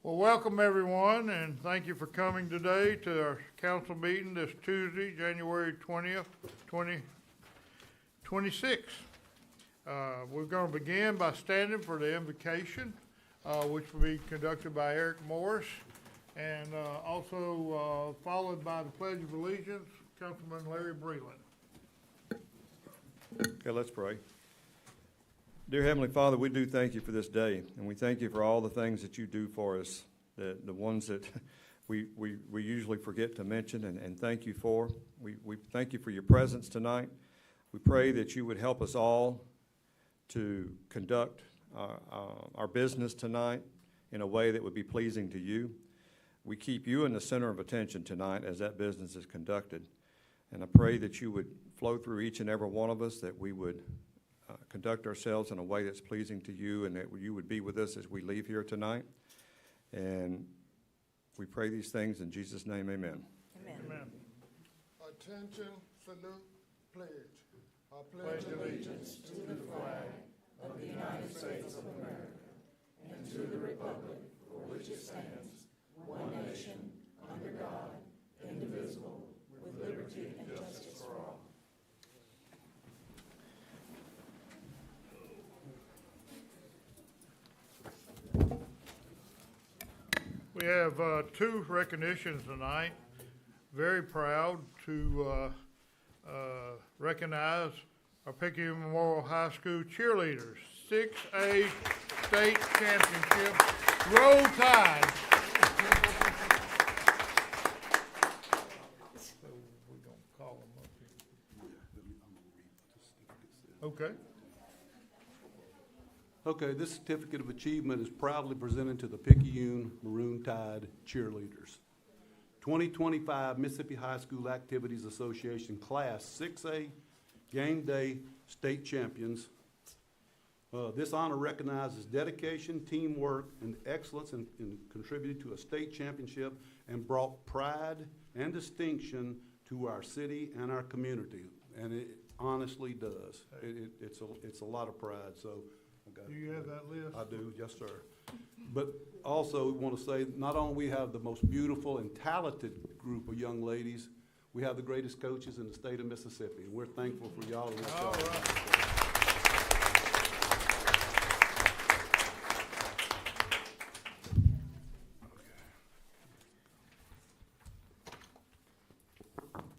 Well, welcome everyone, and thank you for coming today to our council meeting this Tuesday, January 20th, 2026. We're going to begin by standing for the invocation, which will be conducted by Eric Morris, and also followed by the Pledge of Allegiance, Councilman Larry Breland. Okay, let's pray. Dear Heavenly Father, we do thank you for this day, and we thank you for all the things that you do for us, the ones that we usually forget to mention and thank you for. We thank you for your presence tonight. We pray that you would help us all to conduct our business tonight in a way that would be pleasing to you. We keep you in the center of attention tonight as that business is conducted, and I pray that you would flow through each and every one of us, that we would conduct ourselves in a way that's pleasing to you, and that you would be with us as we leave here tonight. And we pray these things in Jesus' name, amen. Amen. Amen. Attention, salute, pledge. I Pledge allegiance to the flag of the United States of America and to the republic for which it stands, one nation, under God, indivisible, with liberty and justice for all. We have two recognitions tonight. Very proud to recognize our Picayune Memorial High School cheerleaders, 6A state championship. Roll Tide. So we're going to call them up here. Okay. Okay, this certificate of achievement is proudly presented to the Picayune Maroon Tide cheerleaders. 2025 Mississippi High School Activities Association Class 6A Game Day State Champions. This honor recognizes dedication, teamwork, and excellence in contributing to a state championship and brought pride and distinction to our city and our community. And it honestly does. It's a lot of pride. So. Do you have that list? I do, yes, sir. But also, we want to say, not only we have the most beautiful and talented group of young ladies, we have the greatest coaches in the state of Mississippi, and we're thankful for y'all. All right.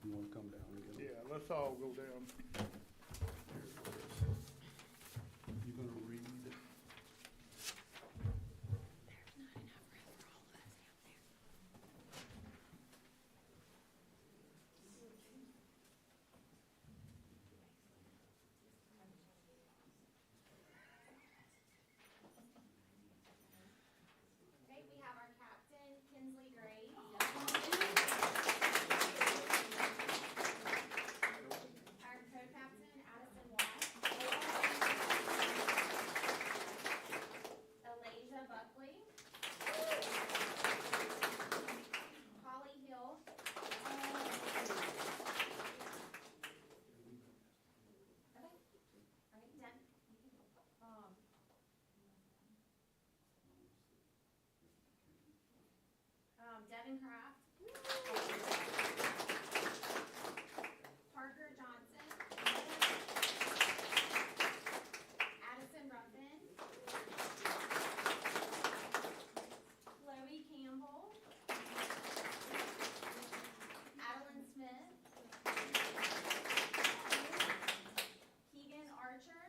You want to come down and get them? Yeah, let's all go down. You're going to read. Okay, we have our captain, Kinsley Gray. Our co-captain, Addison Watt. Elijah Buckley. Holly Hill. Okay. All right, done. Devin Kraft. Parker Johnson. Addison Ruffin. Chloe Campbell. Adeline Smith. Keegan Archer.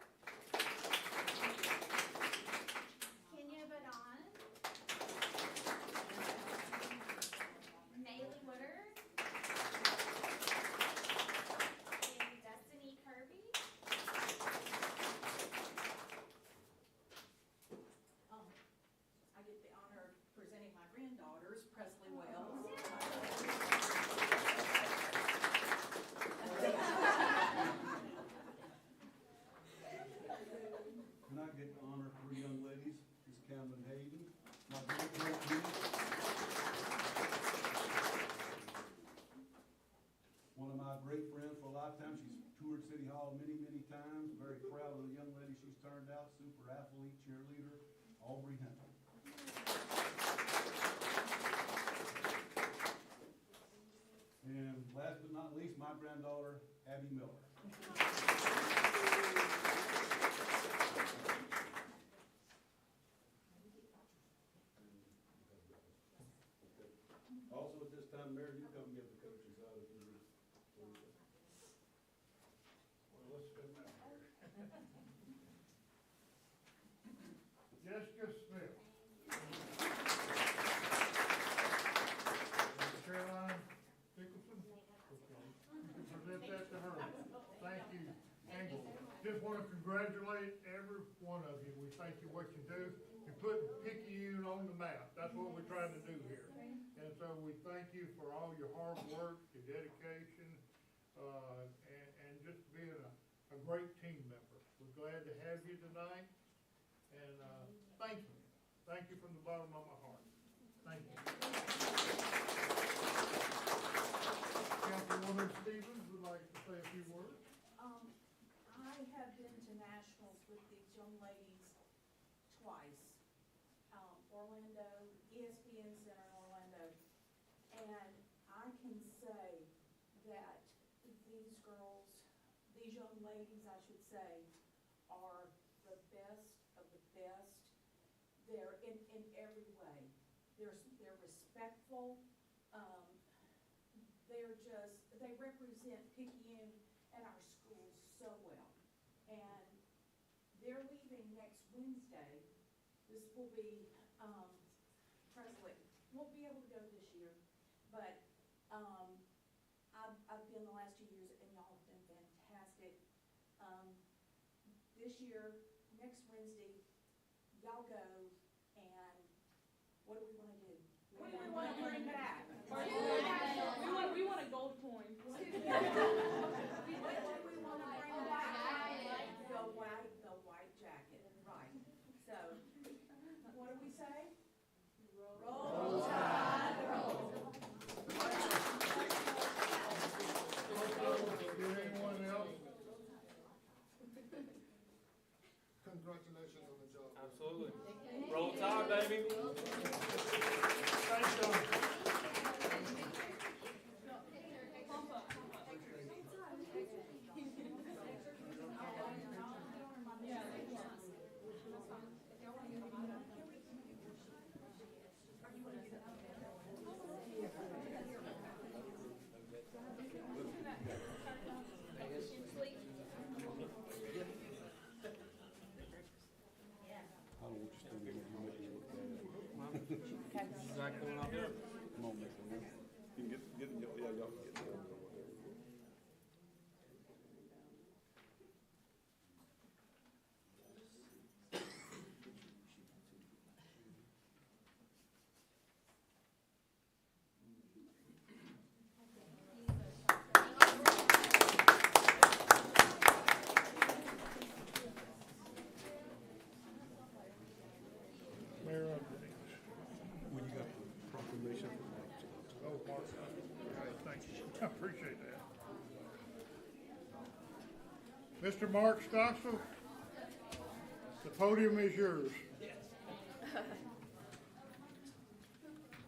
Kenya Badon. Maylee Woodard. And Destiny Kirby. I get the honor of presenting my granddaughters, Presley Wells. Can I get the honor of three young ladies? Miss Cameron Hayden, my great niece. One of my great friends for a lifetime. She's toured City Hall many, many times. Very proud of the young lady she's turned out. Super athlete, cheerleader, Aubrey Hunter. granddaughter, Abby Miller. Also at this time, Mayor, you come give the coaches out if you would. Well, let's get that here. Jessica Smith. Caroline Nicholson. Okay. Present that to her. Thank you. And just want to congratulate every one of you. We thank you what you do. You put Picayune on the map. That's what we're trying to do here. And so we thank you for all your hard work, your dedication, and just being a great team member. We're glad to have you tonight, and thank you. Thank you from the bottom of my heart. Thank you. Councilwoman Stevens would like to say a few words. I have been to nationals with these young ladies twice. Orlando, ESPN Center in Orlando. And I can say that these girls, these young ladies, I should say, are the best of the best. They're in every way. They're respectful. They represent Picayune and our schools so well. And they're leaving next Wednesday. This will be, Presley won't be able to go this year, but I've been the last 2 years, and y'all have been fantastic. This year, next Wednesday, y'all go, and what do we want to do? What do we want to bring back? We want a gold coin. What do we want to bring back? The white jacket, right. So, what do we say? Roll Tide, roll. Did anyone else? Congratulations on the job. Absolutely. Roll Tide, baby. Thanks, John. I don't want you standing there, you make me look bad. That's exactly what I'm doing. Come on, Mr. Mayor. You can get, yeah, y'all can get there. Mayor updates. When you got the proclamation from Oh, Mark. Okay, thank you. I appreciate that. Mr. Mark Stocksel, the podium is yours.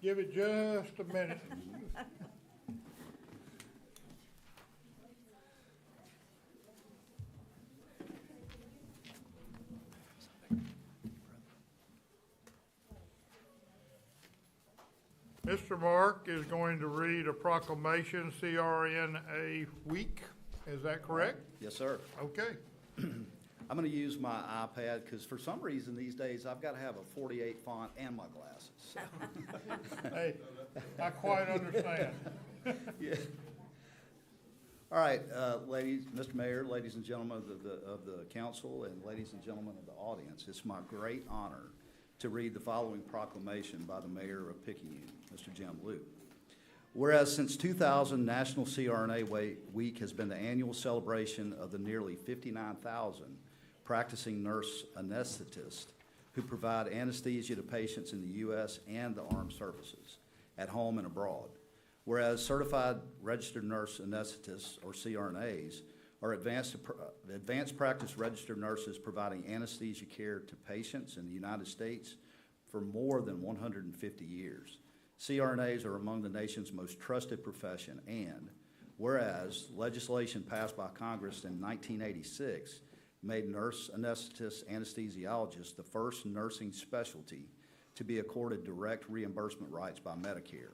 Give it just a minute. Mr. Mark is going to read a proclamation, CRNA week. Is that correct? Yes, sir. Okay. I'm going to use my iPad because for some reason these days I've got to have a 48 font and my glasses. So. Hey, I quite understand. Yeah. All right, ladies, Mr. Mayor, ladies and gentlemen of the council, and ladies and gentlemen of the audience, it's my great honor to read the following proclamation by the mayor of Picayune, Mr. Jim Liu. Whereas since 2000, National CRNA Week has been the annual celebration of the nearly 59,000 practicing nurse anesthetists who provide anesthesia to patients in the U.S. and the armed services, at home and abroad. Whereas certified registered nurse anesthetists, or CRNAs, are advanced practice registered nurses providing anesthesia care to patients in the United States for more than 150 years. CRNAs are among the nation's most trusted profession, and whereas legislation passed by Congress in 1986 made nurse anesthetist anesthesiologists the first nursing specialty to be accorded direct reimbursement rights by Medicare.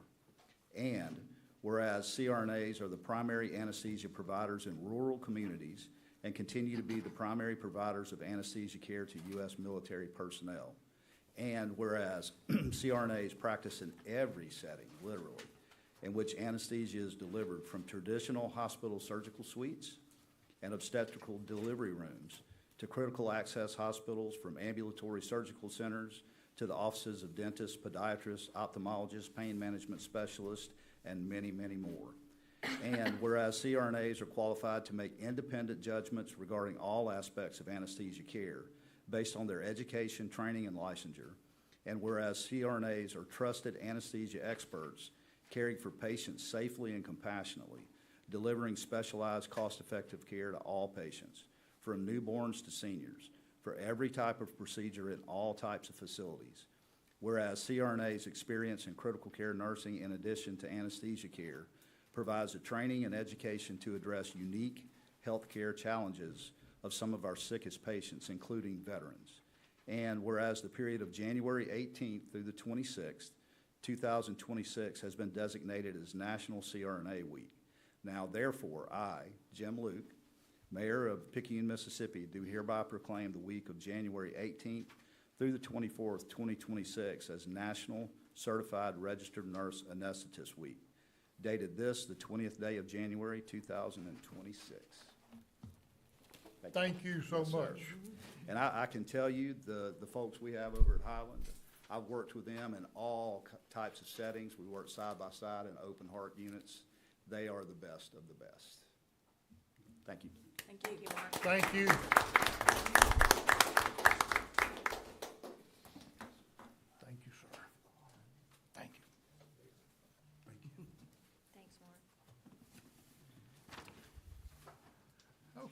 And whereas CRNAs are the primary anesthesia providers in rural communities and continue to be the primary providers of anesthesia care to U.S. military personnel. And whereas CRNAs practice in every setting, literally, in which anesthesia is delivered, from traditional hospital surgical suites and obstetrical delivery rooms to critical access hospitals, from ambulatory surgical centers to the offices of dentists, podiatrists, ophthalmologists, pain management specialists, and many, many more. And whereas CRNAs are qualified to make independent judgments regarding all aspects of anesthesia care based on their education, training, and licensure. And whereas CRNAs are trusted anesthesia experts caring for patients safely and compassionately, delivering specialized, cost-effective care to all patients, from newborns to seniors, for every type of procedure in all types of facilities. Whereas CRNA's experience in critical care nursing, in addition to anesthesia care, provides the training and education to address unique healthcare challenges of some of our sickest patients, including veterans. And whereas the period of January 18th through the 26th, 2026 has been designated as National CRNA Week. Now therefore, I, Jim Luke, Mayor of Picayune, Mississippi, do hereby proclaim the week of January 18th through the 24th, 2026 as National Certified Registered Nurse Anesthetist Week, dated this, the 20th day of January, 2026. Thank you so Yes, sir. much. And I can tell you, the folks we have over at Highland, I've worked with them in all types of settings. We work side by side in open heart units. They are the best of the best. Thank you. Thank you, Mark. Thank you. Thank you, sir. Thank you. Thanks, Mark.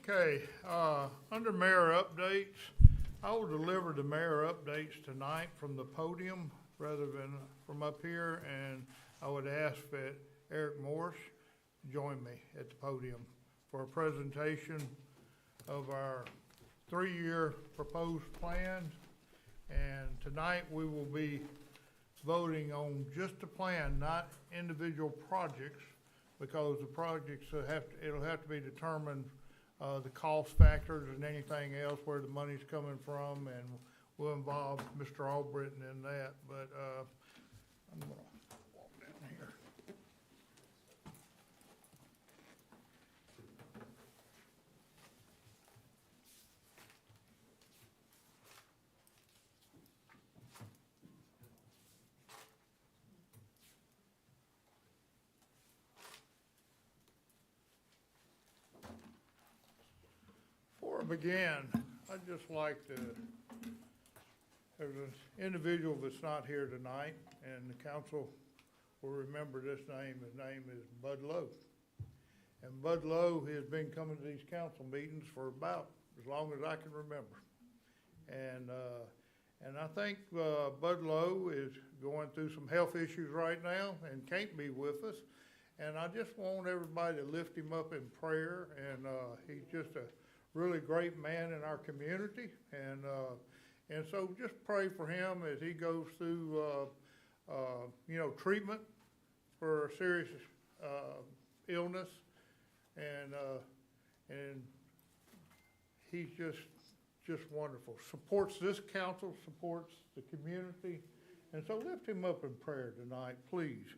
Okay, under mayor updates, I will deliver the mayor updates tonight from the podium rather than from up here, and I would ask that Eric Morse join me at the podium for a presentation of our 3-year proposed plan. And tonight we will be voting on just the plan, not individual projects, because the projects it'll have to be determined, the cost factors and anything else, where the money's coming from, and we'll involve Mr. Albritton in that. But I'm gonna walk down here. Before I begin, I'd just like to, there's an individual that's not here tonight, and the council will remember this name. His name is Bud Lowe. And Bud Lowe has been coming to these council meetings for about as long as I can remember. And I think Bud Lowe is going through some health issues right now and can't be with us. And I just want everybody to lift him up in prayer. And he's just a really great man in our community. And so just pray for him as he goes through, treatment for a serious illness. And he's just wonderful. Supports this council, supports the community. And so lift him up in prayer tonight, please.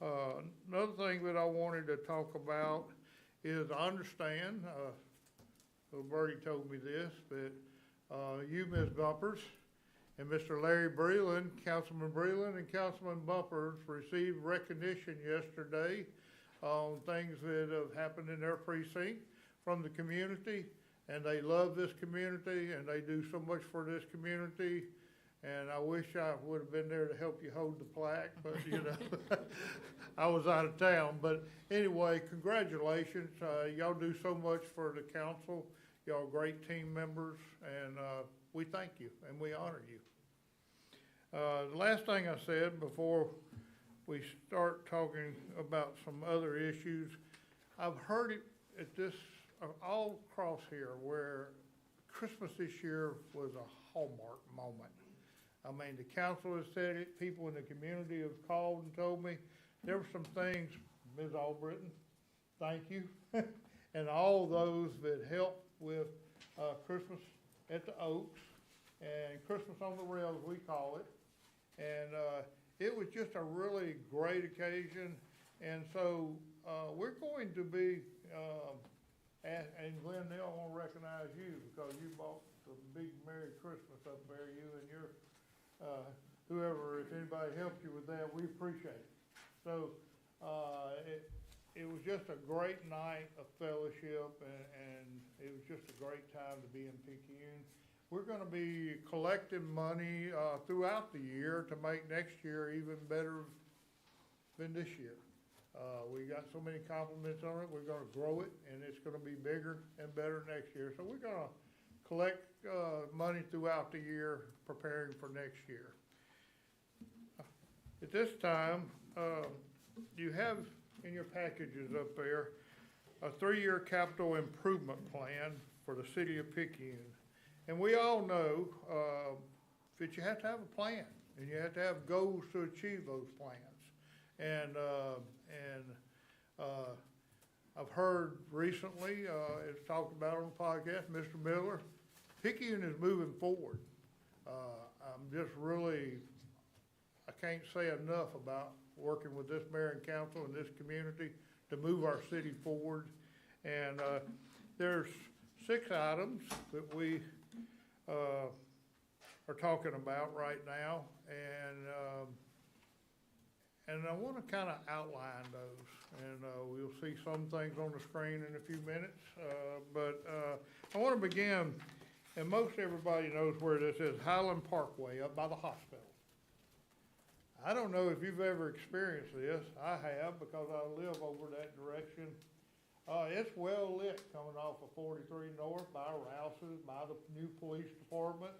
Another thing that I wanted to talk about is, I understand, little birdie told me this, that you, Ms. Bumpers, and Mr. Larry Breland, Councilman Breland and Councilman Bumpers, received recognition yesterday on things that have happened in their precinct from the community. And they love this community, and they do so much for this community. And I wish I would have been there to help you hold the plaque, but I was out of town. But anyway, congratulations. Y'all do so much for the council. Y'all great team members, and we thank you and we honor you. The last thing I said before we start talking about some other issues, I've heard it at this, all across here, where Christmas this year was a hallmark moment. I mean, the council has said it, people in the community have called and told me. There were some things, Ms. Albritton, thank you, and all those that helped with Christmas at the Oaks and Christmas on the Rails, we call it. And it was just a really great occasion. And so we're going to be, and Glendale, I want to recognize you because you bought the big Merry Christmas up there, you and your, whoever, if anybody helped you with that, we appreciate it. So it was just a great night of fellowship, and it was just a great time to be in Picayune. We're going to be collecting money throughout the year to make next year even better than this year. We got so many compliments on it, we're going to grow it, and it's going to be bigger and better next year. So we're going to collect money throughout the year, preparing for next year. At this time, you have in your packages up there a 3-year capital improvement plan for the city of Picayune. And we all know that you have to have a plan, and you have to have goals to achieve those plans. And I've heard recently, it's talked about on the podcast, Mr. Miller, Picayune is moving forward. I'm just really, I can't say enough about working with this mayor and council and this community to move our city forward. And there's 6 items that we are talking about right now, and I want to kind of outline those, and we'll see some things on the screen in a few minutes, but I want to begin, and most everybody knows where this is, Highland Parkway up by the hospital. I don't know if you've ever experienced this. I have, because I live over that direction. It's well lit coming off of 43 North by Rouse's, by the new police department,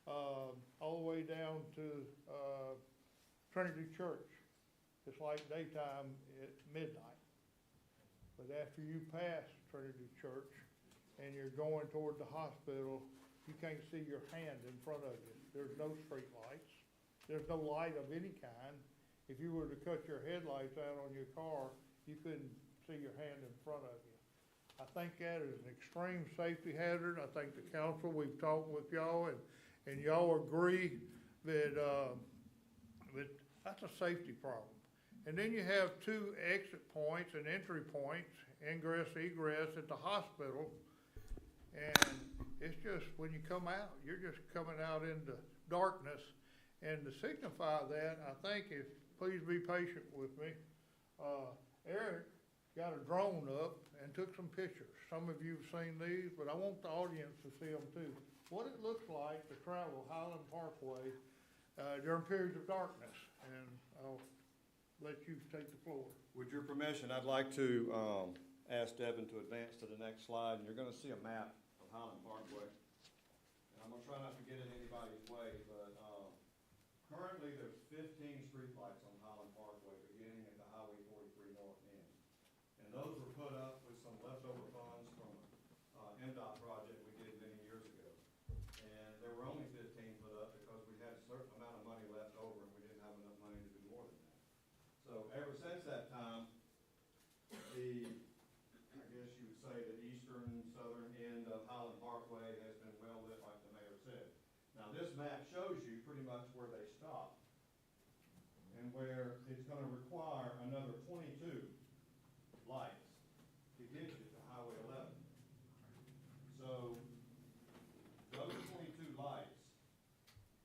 all the way down to Trinity Church. It's like daytime at midnight. But after you pass Trinity Church and you're going toward the hospital, you can't see your hand in front of you. There's no street lights. There's no light of any kind. If you were to cut your headlights out on your car, you couldn't see your hand in front of you. I think that is an extreme safety hazard. I think the council, we've talked with y'all, and y'all agree that, that that's a safety problem. And then you have 2 exit points and entry points, ingress, egress at the hospital. And it's just, when you come out, you're just coming out into darkness. And to signify that, I think if, please be patient with me, Eric got a drone up and took some pictures. Some of you have seen these, but I want the audience to see them too. What it looks like to travel Highland Parkway during periods of darkness. And I'll let you take the floor. With your permission, I'd like to ask Devin to advance to the next slide, and you're going to see a map of Highland Parkway. And I'm going to try not to get in anybody's way, but currently there's 15 streetlights on Highland Parkway beginning at the Highway 43 North end. And those were put up with some leftover funds from MDOT project we did many years ago. And there were only 15 put up because we had a certain amount of money left over and we didn't have enough money to do more than that. So ever since that time, I guess you would say the eastern, southern end of Highland Parkway has been well lit like the mayor said. Now this map shows you pretty much where they stop and where it's going to require another 22 lights to get you to Highway 11. So those 22 lights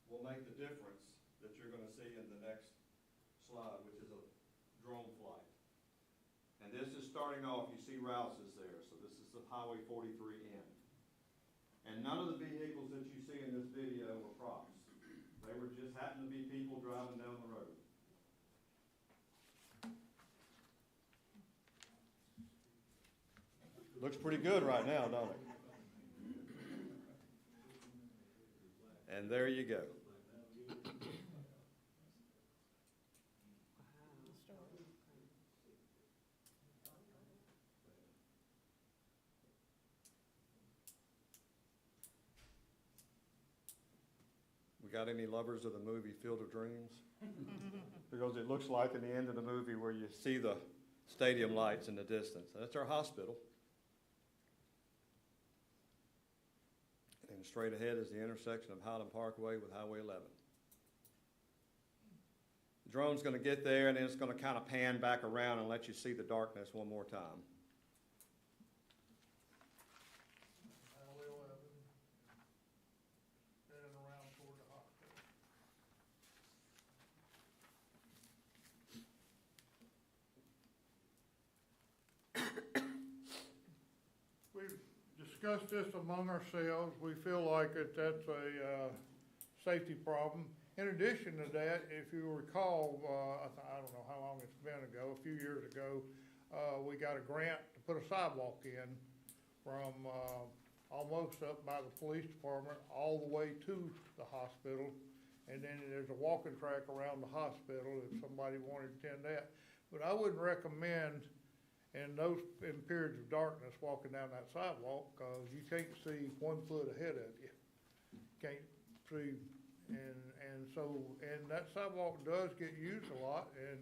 will make the difference that you're going to see in the next slide, which is a drone flight. And this is starting off, you see Rouse's there, so this is the Highway 43 end. And none of the vehicles that you see in this video were props. They were just happened to be people driving down the road. Looks pretty good right now, don't it? And there you go. We got any lovers of the movie Field of Dreams? Because it looks like in the end of the movie where you see the stadium lights in the distance. That's our hospital. And straight ahead is the intersection of Highland Parkway with Highway 11. The drone's going to get there, and then it's going to kind of pan back around and let you see the darkness one more time. Highway 11, and around toward the hospital. We've discussed this among ourselves. We feel like that's a safety problem. In addition to that, if you recall, I don't know how long it's been ago, a few years ago, we got a grant to put a sidewalk in from almost up by the police department all the way to the hospital. And then there's a walking track around the hospital if somebody wanted to attend that. But I wouldn't recommend in periods of darkness walking down that sidewalk, because you can't see 1 foot ahead of you. Can't see, and that sidewalk does get used a lot, and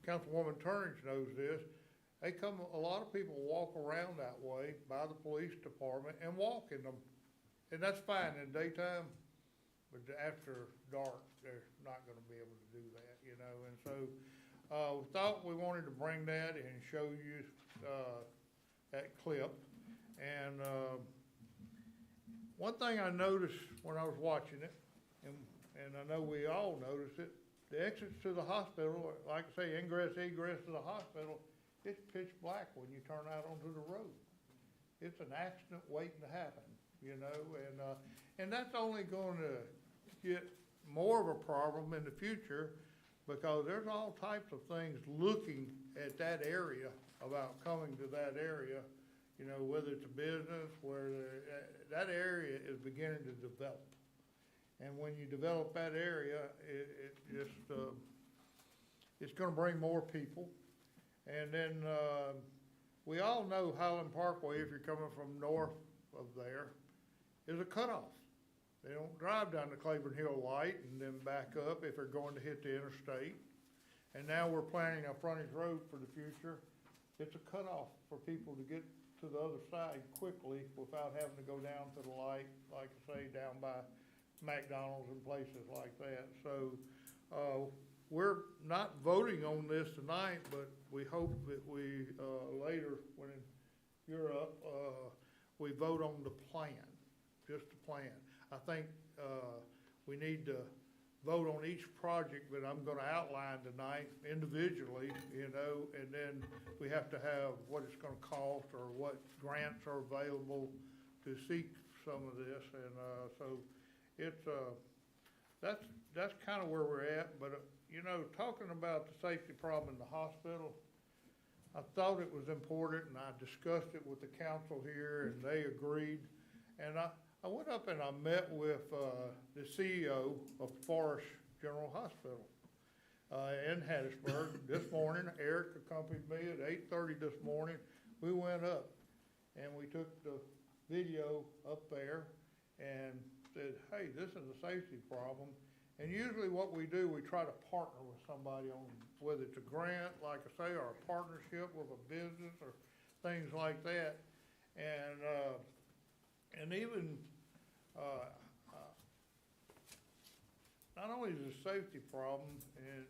Councilwoman Turnage knows this. A lot of people walk around that way by the police department and walk in them, and that's fine in daytime, but after dark, they're not gonna be able to do that, you know, and so, we thought we wanted to bring that and show you, that clip. And, one thing I noticed when I was watching it, and I know we all noticed it, the exits to the hospital, like I say, ingress, egress to the hospital, it's pitch black when you turn out onto the road. It's an accident waiting to happen, you know, and that's only gonna get more of a problem in the future, because there's all types of things looking at that area about coming to that area, you know, whether it's a business, where that area is beginning to develop. And when you develop that area, it just, it's gonna bring more people. And then, we all know Highland Parkway, if you're coming from north of there, is a cutoff. They don't drive down the Claiborne Hill light and then back up if they're going to hit the interstate. And now we're planning a frontage road for the future. It's a cutoff for people to get to the other side quickly without having to go down to the light, like I say, down by McDonald's and places like that. So, we're not voting on this tonight, but we hope that we, later, when you're up, we vote on the plan, just the plan. I think, we need to vote on each project that I'm gonna outline tonight individually, you know, and then we have to have what it's gonna cost or what grants are available to seek some of this, and, so it's, that's kind of where we're at, but, you know, talking about the safety problem in the hospital, I thought it was important, and I discussed it with the council here, and they agreed, and I went up and I met with, the CEO of Forest General Hospital, in Hattiesburg this morning. Eric accompanied me at 8:30 this morning. We went up and we took the video up there and said, hey, this is a safety problem. And usually what we do, we try to partner with somebody on, whether it's a grant, like I say, or a partnership with a business or things like that. And even, not only is it a safety problem, and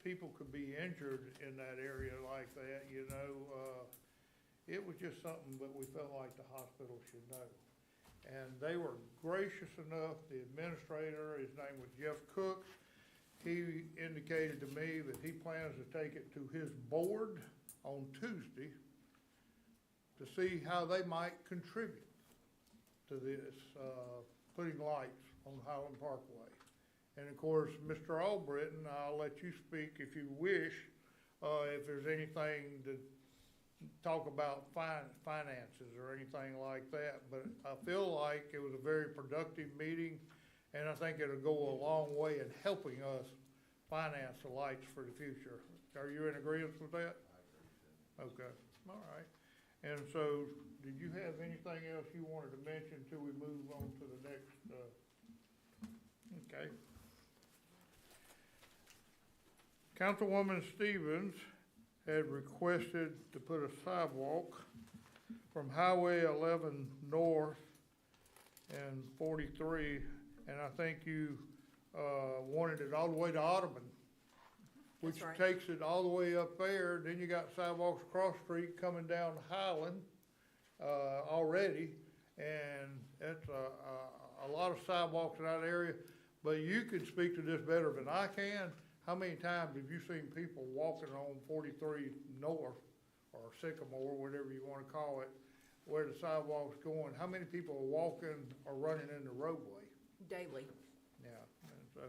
people could be injured in that area like that, you know, it was just something that we felt like the hospital should know. And they were gracious enough, the administrator, his name was Jeff Cooks, he indicated to me that he plans to take it to his board on Tuesday to see how they might contribute to this, putting lights on Highland Parkway. And of course, Mr. Albritton, I'll let you speak if you wish, if there's anything to talk about finances or anything like that. But I feel like it was a very productive meeting, and I think it'll go a long way in helping us finance the lights for the future. Are you in agreement with that? I agree. Okay, all right. And so, did you have anything else you wanted to mention till we move on to the next, Okay. Councilwoman Stevens had requested to put a sidewalk from Highway 11 north and 43, and I think you, wanted it all the way to Audubon, which That's right. takes it all the way up there. Then you got sidewalks across the street coming down Highland, already, and that's a lot of sidewalks in that area. But you can speak to this better than I can. How many times have you seen people walking on 43 north, or Sycamore, whatever you wanna call it, where the sidewalk's going? How many people are walking or running in the roadway? Daily. Yeah, and so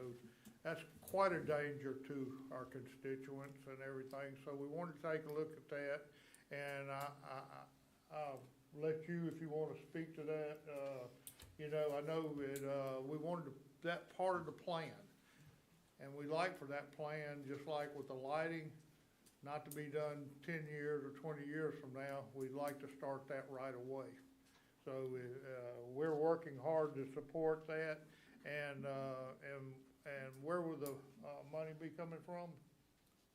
that's quite a danger to our constituents and everything, so we wanted to take a look at that. And I'll let you, if you wanna speak to that, you know, I know that, we wanted that part of the plan. And we like for that plan, just like with the lighting, not to be done 10 years or 20 years from now. We'd like to start that right away. So, we're working hard to support that. And where will the, money be coming from?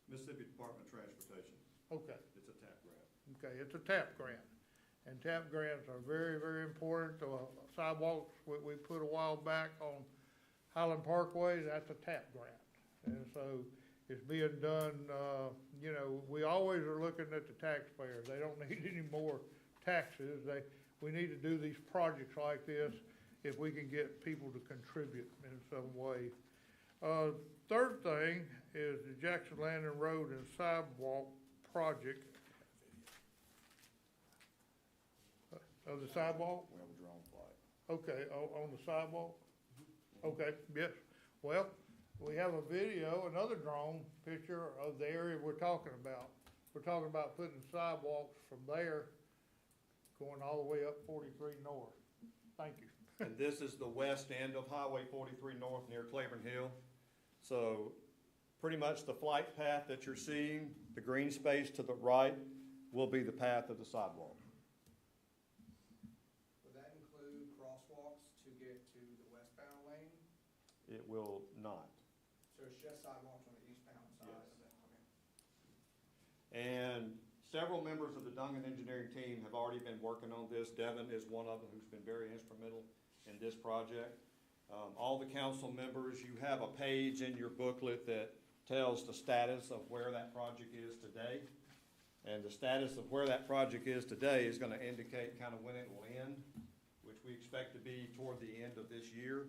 Mississippi Department of Transportation. Okay, It's a TAP grant. okay, it's a TAP grant. And TAP grants are very, very important. The sidewalks we put a while back on Highland Parkway, that's a TAP grant. And so it's being done, you know, we always are looking at the taxpayers. They don't need any more taxes. We need to do these projects like this if we can get people to contribute in some way. Third thing is the Jackson Landing Road and Sidewalk project. Of the sidewalk? We have a drone flight. Okay, on the sidewalk? Okay, yes. Well, we have a video, another drone picture of the area we're talking about. We're talking about putting sidewalks from there going all the way up 43 north. Thank you. And this is the west end of Highway 43 north near Claiborne Hill. So pretty much the flight path that you're seeing, the green space to the right, will be the path of the sidewalk. Would that include crosswalks to get to the westbound lane? It will not. So it's just sidewalks on the eastbound side Yes. of that? Okay. And several members of the Dungan engineering team have already been working on this. Devin is one of them who's been very instrumental in this project. All the council members, you have a page in your booklet that tells the status of where that project is today. And the status of where that project is today is gonna indicate kind of when it will end, which we expect to be toward the end of this year.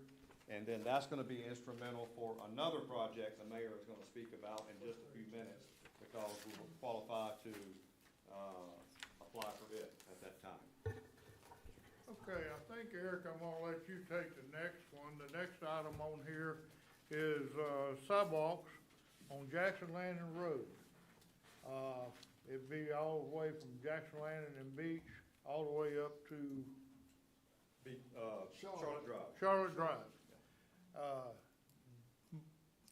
And then that's gonna be instrumental for another project the mayor is gonna speak about in just a few minutes, because we will qualify to, apply for it at that time. Okay, I think, Eric, I'm gonna let you take the next one. The next item on here is, sidewalks on Jackson Landing Road. It'd be all the way from Jackson Landing and Beach, all the way up to Charlotte Drive. Charlotte Drive.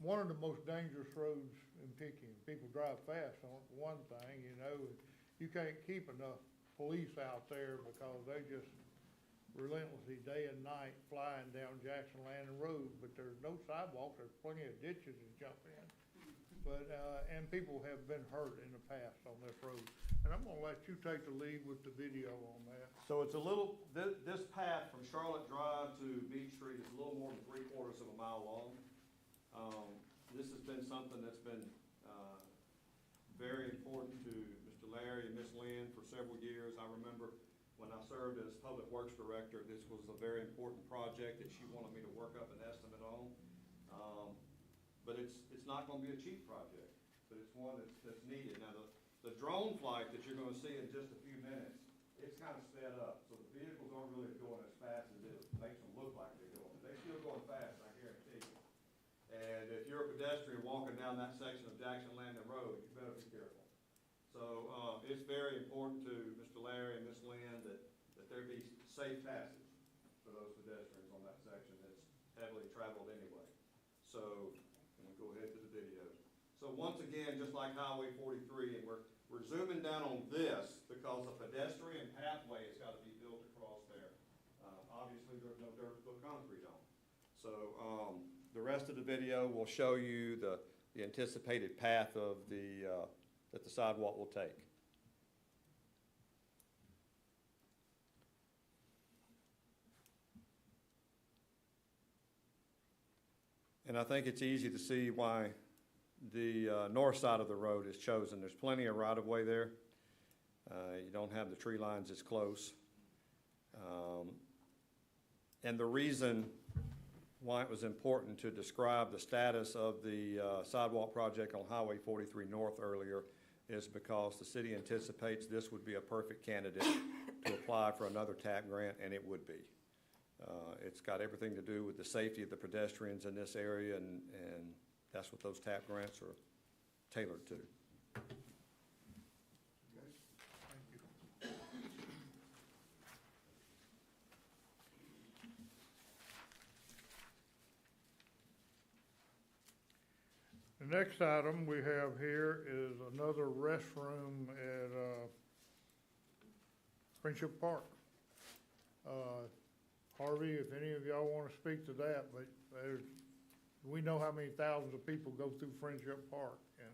One of the most dangerous roads in Picayune. People drive fast on it, for one thing, you know. You can't keep enough police out there because they just relentlessly, day and night, flying down Jackson Landing Road. But there's no sidewalks, there's plenty of ditches to jump in. But, and people have been hurt in the past on this road. And I'm gonna let you take the lead with the video on that. So it's a little, this path from Charlotte Drive to Beach Street is a little more than 3/4 of a mile long. This has been something that's been, very important to Mr. Larry and Ms. Lynn for several years. I remember when I served as Public Works Director, this was a very important project that she wanted me to work up an estimate on. But it's not gonna be a cheap project, but it's one that's needed. Now, the drone flight that you're gonna see in just a few minutes, it's kind of sped up, so the vehicles aren't really going as fast as it makes them look like they're going. They're still going fast, I guarantee you. And if you're a pedestrian walking down that section of Jackson Landing Road, you better be careful. So, it's very important to Mr. Larry and Ms. Lynn that there be safe passage for those pedestrians on that section that's heavily traveled anyway. So, and we go ahead to the video. So once again, just like Highway 43, and we're zooming down on this because a pedestrian pathway has got to be built across there. Obviously, there's no dirt to put concrete on. So, The rest of the video will show you the anticipated path of that the sidewalk will take. And I think it's easy to see why the north side of the road is chosen. There's plenty of right-of-way there. You don't have the tree lines as close. And the reason why it was important to describe the status of the sidewalk project on Highway 43 North earlier is because the city anticipates this would be a perfect candidate to apply for another TAP grant, and it would be. It's got everything to do with the safety of the pedestrians in this area, and that's what those TAP grants are tailored to. The next item we have here is another restroom at Friendship Park. Harvey, if any of y'all want to speak to that, but we know how many thousands of people go through Friendship Park, and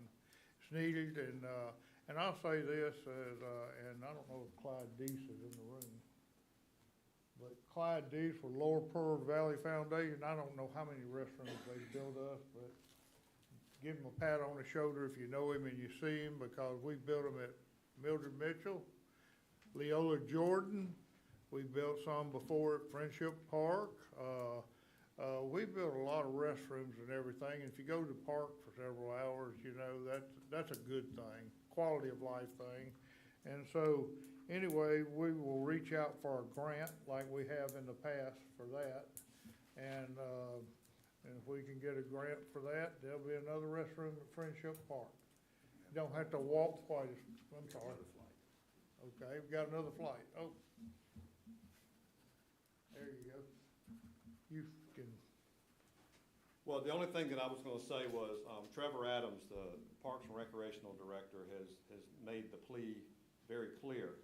it's needed, and I'll say this, and I don't know if Clyde Deese is in the room, but Clyde Deese for Lower Pearl Valley Foundation, I don't know how many restrooms they've built us, but give him a pat on the shoulder if you know him and you see him, because we built them at Mildred Mitchell, Leola Jordan. We built some before at Friendship Park. We built a lot of restrooms and everything. And if you go to the park for several hours, you know, that's a good thing, quality of life thing. And so anyway, we will reach out for a grant like we have in the past for that. And if we can get a grant for that, there'll be another restroom at Friendship Park. You don't have to walk quite as, I'm sorry. Okay, we've got another flight. Oh. There you go. You can. Well, the only thing that I was going to say was Trevor Adams, the Parks and Recreational Director, has made the plea very clear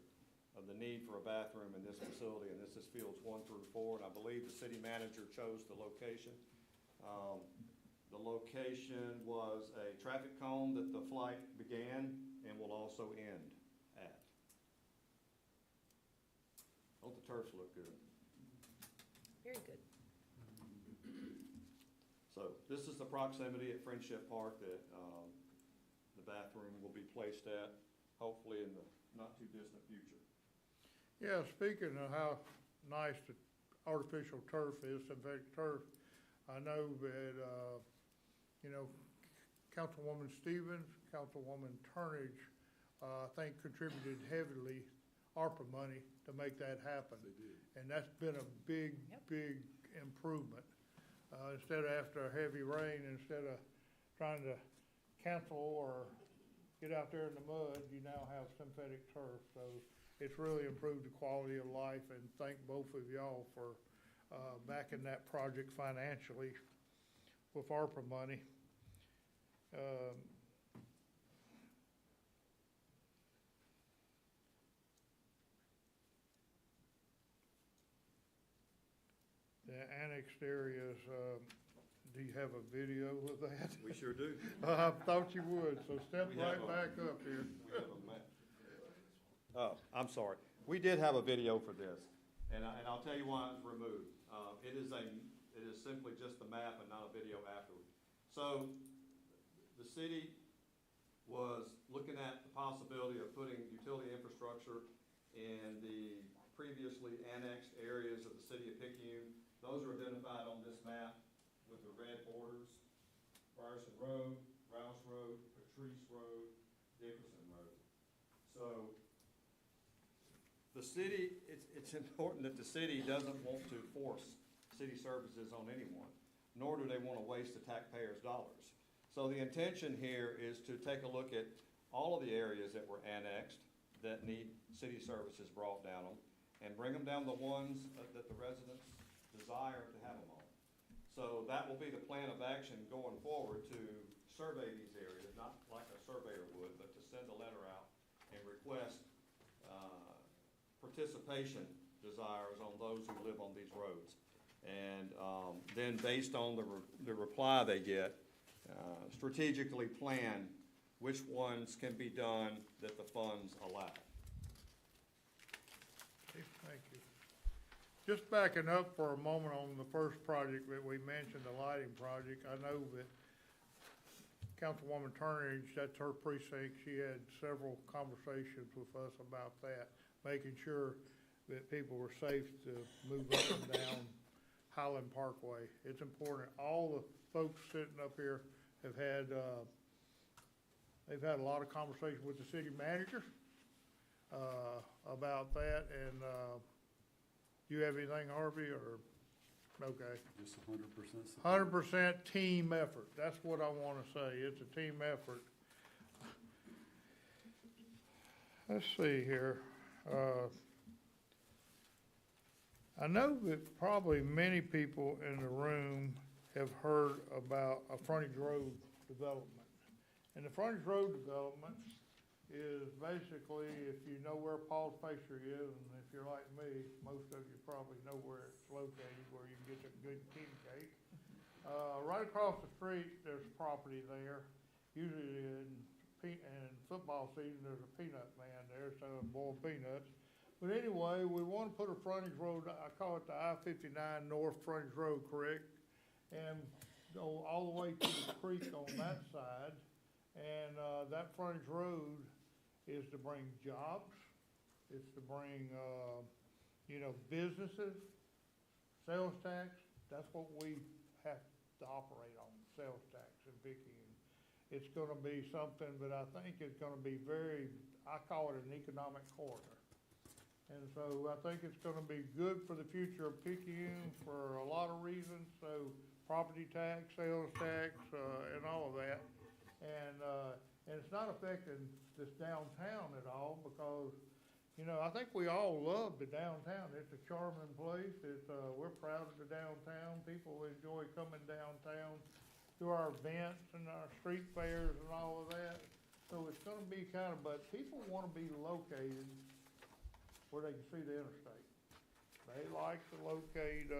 of the need for a bathroom in this facility, and this is fields 1 through 4, and I believe the city manager chose the location. The location was a traffic cone that the flight began and will also end at. Don't the turfs look good? Very good. So this is the proximity at Friendship Park that the bathroom will be placed at, hopefully in the not too distant future. Yeah, speaking of how nice the artificial turf is, synthetic turf, I know that, you know, Councilwoman Stevens, Councilwoman Turnage, I think contributed heavily ARPA money to make that happen. They did. And that's been a big, big improvement. Instead of after a heavy rain, instead of trying to cancel or get out there in the mud, you now have synthetic turf. So it's really improved the quality of life, and thank both of y'all for backing that project financially with ARPA money. The annexed areas, do you have a video of that? We sure do. I thought you would, so step We have right back up here. We have a map. Oh, I'm sorry. We did have a video for this, and I'll tell you why it's removed. It is simply just the map and not a video afterward. So the city was looking at the possibility of putting utility infrastructure in the previously annexed areas of the city of Picayune. Those are identified on this map with the red borders: Ryerson Road, Rouse Road, Patrice Road, Dickerson Road. So the city, it's important that the city doesn't want to force city services on anyone, nor do they want to waste the taxpayers' dollars. So the intention here is to take a look at all of the areas that were annexed that need city services brought down them, and bring them down the ones that the residents desire to have them on. So that will be the plan of action going forward, to survey these areas, not like a surveyor would, but to send a letter out and request participation desires on those who live on these roads. And then based on the reply they get, strategically plan which ones can be done that the funds allow. Okay, thank you. Just backing up for a moment on the first project that we mentioned, the lighting project, I know that Councilwoman Turnage, that's her precinct, she had several conversations with us about that, making sure that people were safe to move up and down Highland Parkway. It's important. All the folks sitting up here have had, they've had a lot of conversation with the city manager, about that, and, do you have anything, Harvey, or, okay? Just 100%. 100% team effort, that's what I wanna say, it's a team effort. Let's see here, I know that probably many people in the room have heard about a frontage road development. And the frontage road development is basically, if you know where Paul's Pastry is, and if you're like me, most of you probably know where it's located, where you can get a good king cake. Right across the street, there's property there. Usually in football season, there's a peanut man there, so boiled peanuts. But anyway, we want to put a frontage road, I call it the I-59 North Frontage Road, correct? And go all the way to the creek on that side. And that frontage road is to bring jobs, it's to bring, businesses, sales tax. That's what we have to operate on, sales tax in Picayune. It's gonna be something that I think is gonna be I call it an economic corridor. And so I think it's gonna be good for the future of Picayune for a lot of reasons, so property tax, sales tax, and all of that. And it's not affecting this downtown at all because, I think we all love the downtown. It's a charming place. We're proud of the downtown. People enjoy coming downtown to our events and our street fairs and all of that. So it's gonna be but people wanna be located where they can see the interstate. They like to locate,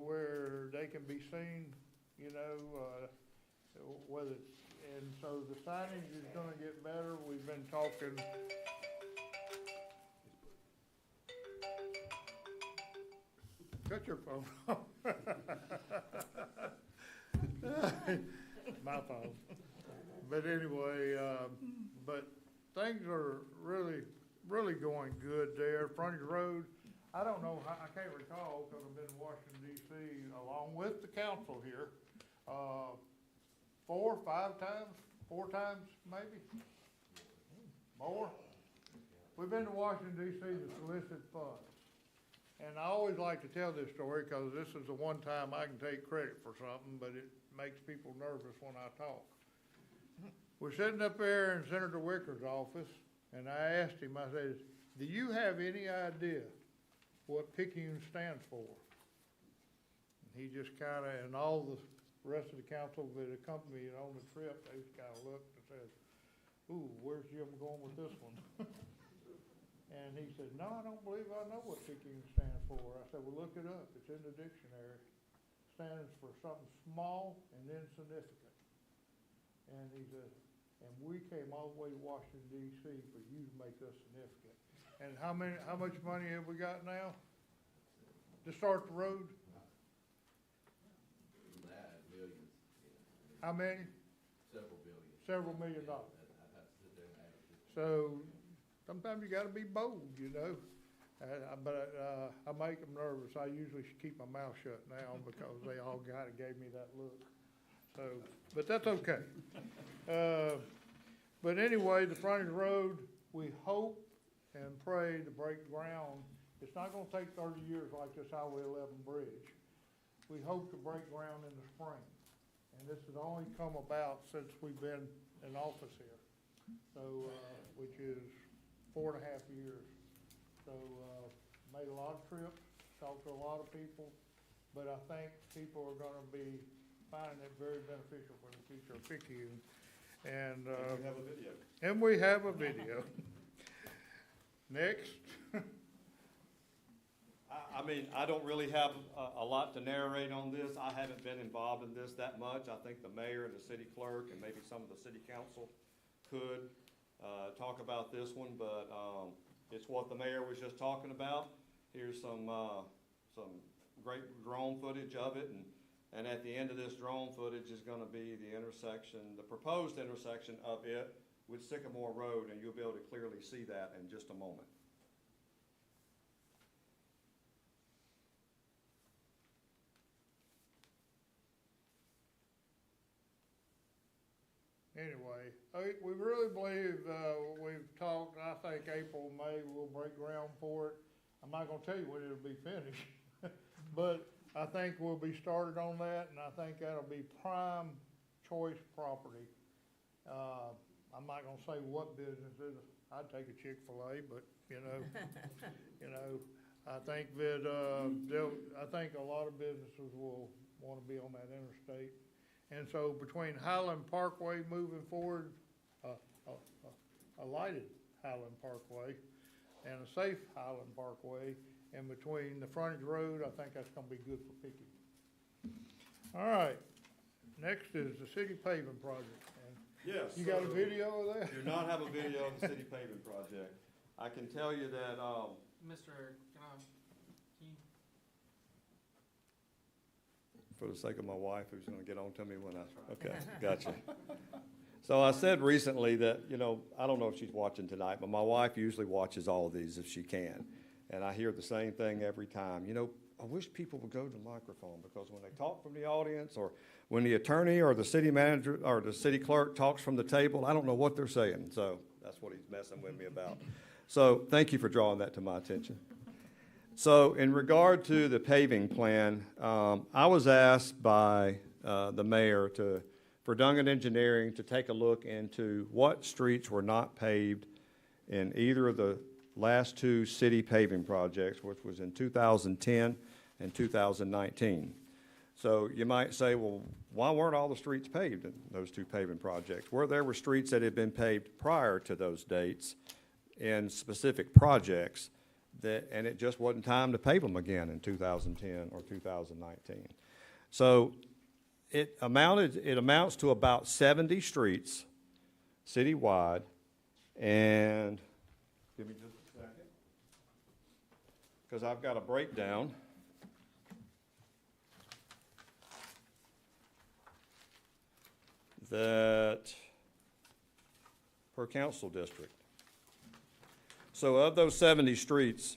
where they can be seen, whether it's, and so the signage is gonna get better. We've been talking. Cut your phone off. My phone. But anyway, but things are really going good there. Frontage Road, I don't know, I can't recall, because I've been in Washington DC along with the council here, 4 times maybe, more. We've been to Washington DC to solicit funds. And I always like to tell this story because this is the one time I can take credit for something, but it makes people nervous when I talk. We're sitting up there in Senator Wicker's office, and I asked him, I said, do you have any idea what Picayune stands for? And he just and all the rest of the council that accompanied me on the trip, they just looked and said, ooh, where's Jim going with this one? And he said, no, I don't believe I know what Picayune stands for. I said, well, look it up. It's in the dictionary. It stands for something small and insignificant. And he said, and we came all the way to Washington DC for you to make us significant. And how much money have we got now to start the road? Millions. How many? Several billion. Several $million. I'd have to sit there and add it. So sometimes you gotta be bold, but I make them nervous. I usually should keep my mouth shut now because they all gave me that look. So, but that's okay. But anyway, the frontage road, we hope and pray to break ground. It's not gonna take 30 years like this Highway 11 bridge. We hope to break ground in the spring. And this has only come about since we've been in office here. So, which is 4.5 years. So, made a lot of trips, talked to a lot of people, but I think people are gonna be finding it very beneficial for the future of Picayune. And, We have a video. and we have a video. Next. I I mean, I don't really have a lot to narrate on this. I haven't been involved in this that much. I think the mayor and the city clerk and maybe some of the city council could talk about this one, but it's what the mayor was just talking about. Here's some great drone footage of it, and at the end of this drone footage is gonna be the intersection, the proposed intersection of it with Sycamore Road, and you'll be able to clearly see that in just a moment. Anyway, we really believe, we've talked, I think April, May, we'll break ground for it. I'm not gonna tell you when it'll be finished, but I think we'll be started on that, and I think that'll be prime choice property. I'm not gonna say what businesses, I'd take a Chick-fil-A, but, you know, I think that, I think a lot of businesses will wanna be on that interstate. And so between Highland Parkway moving forward, a lighted Highland Parkway and a safe Highland Parkway, and between the frontage road, I think that's gonna be good for Picayune. All right, next is the city paving project. And Yes. you got a video of that? Do not have a video of the city paving project. I can tell you that, Mr. Can you for the sake of my wife, who's gonna get on to me when okay, gotcha. So I said recently that, you know, I don't know if she's watching tonight, but my wife usually watches all of these if she can. And I hear the same thing every time. You know, I wish people would go to the microphone, because when they talk from the audience, or when the attorney or the city manager or the city clerk talks from the table, I don't know what they're saying. So that's what he's messing with me about. So thank you for drawing that to my attention. So in regard to the paving plan, I was asked by the mayor for Duncan Engineering to take a look into what streets were not paved in either of the last two city paving projects, which was in 2010 and 2019. So you might say, well, why weren't all the streets paved in those two paving projects? Well, there were streets that had been paved prior to those dates in specific projects, and it just wasn't time to pave them again in 2010 or 2019. So it amounts to about 70 streets citywide, and give me just a second, because I've got a breakdown. That per council district. So of those 70 streets,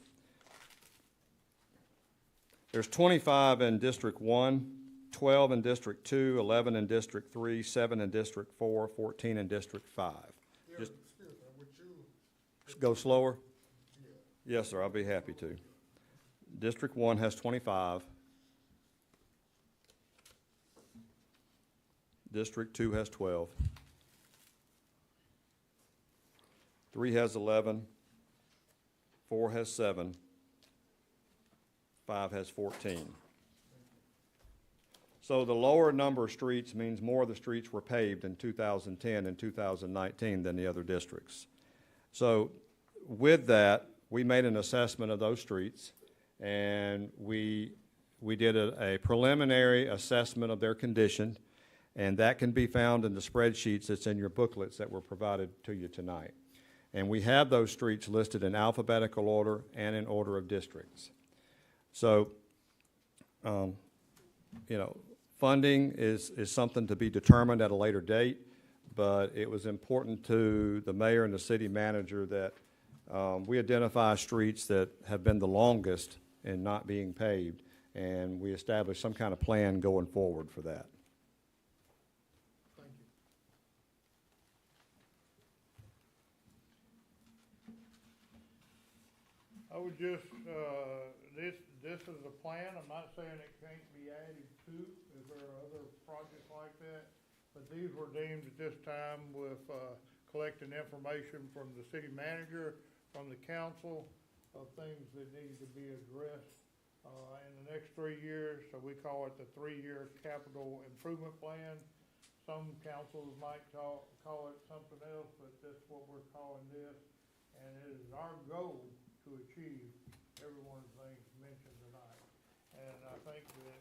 there's 25 in District 1, 12 in District 2, 11 in District 3, 7 in District 4, 14 in District 5. Just go slower? Yes, sir, I'll be happy to. District 1 has 25. District 2 has 12. 3 has 11. 4 has 7. 5 has 14. So the lower number of streets means more of the streets were paved in 2010 and 2019 than the other districts. So with that, we made an assessment of those streets, and we did a preliminary assessment of their condition, and that can be found in the spreadsheets that's in your booklets that were provided to you tonight. And we have those streets listed in alphabetical order and in order of districts. So, you know, funding is something to be determined at a later date, but it was important to the mayor and the city manager that we identify streets that have been the longest in not being paved, and we establish some kind of plan going forward for that. I would just, this is a plan. I'm not saying it can't be added to, if there are other projects like that. But these were deemed at this time with, collecting information from the city manager, from the council, of things that need to be addressed, in the next 3 years. So we call it the 3-year capital improvement plan. Some councils might call it something else, but that's what we're calling this. And it is our goal to achieve every one of the things mentioned tonight. think that,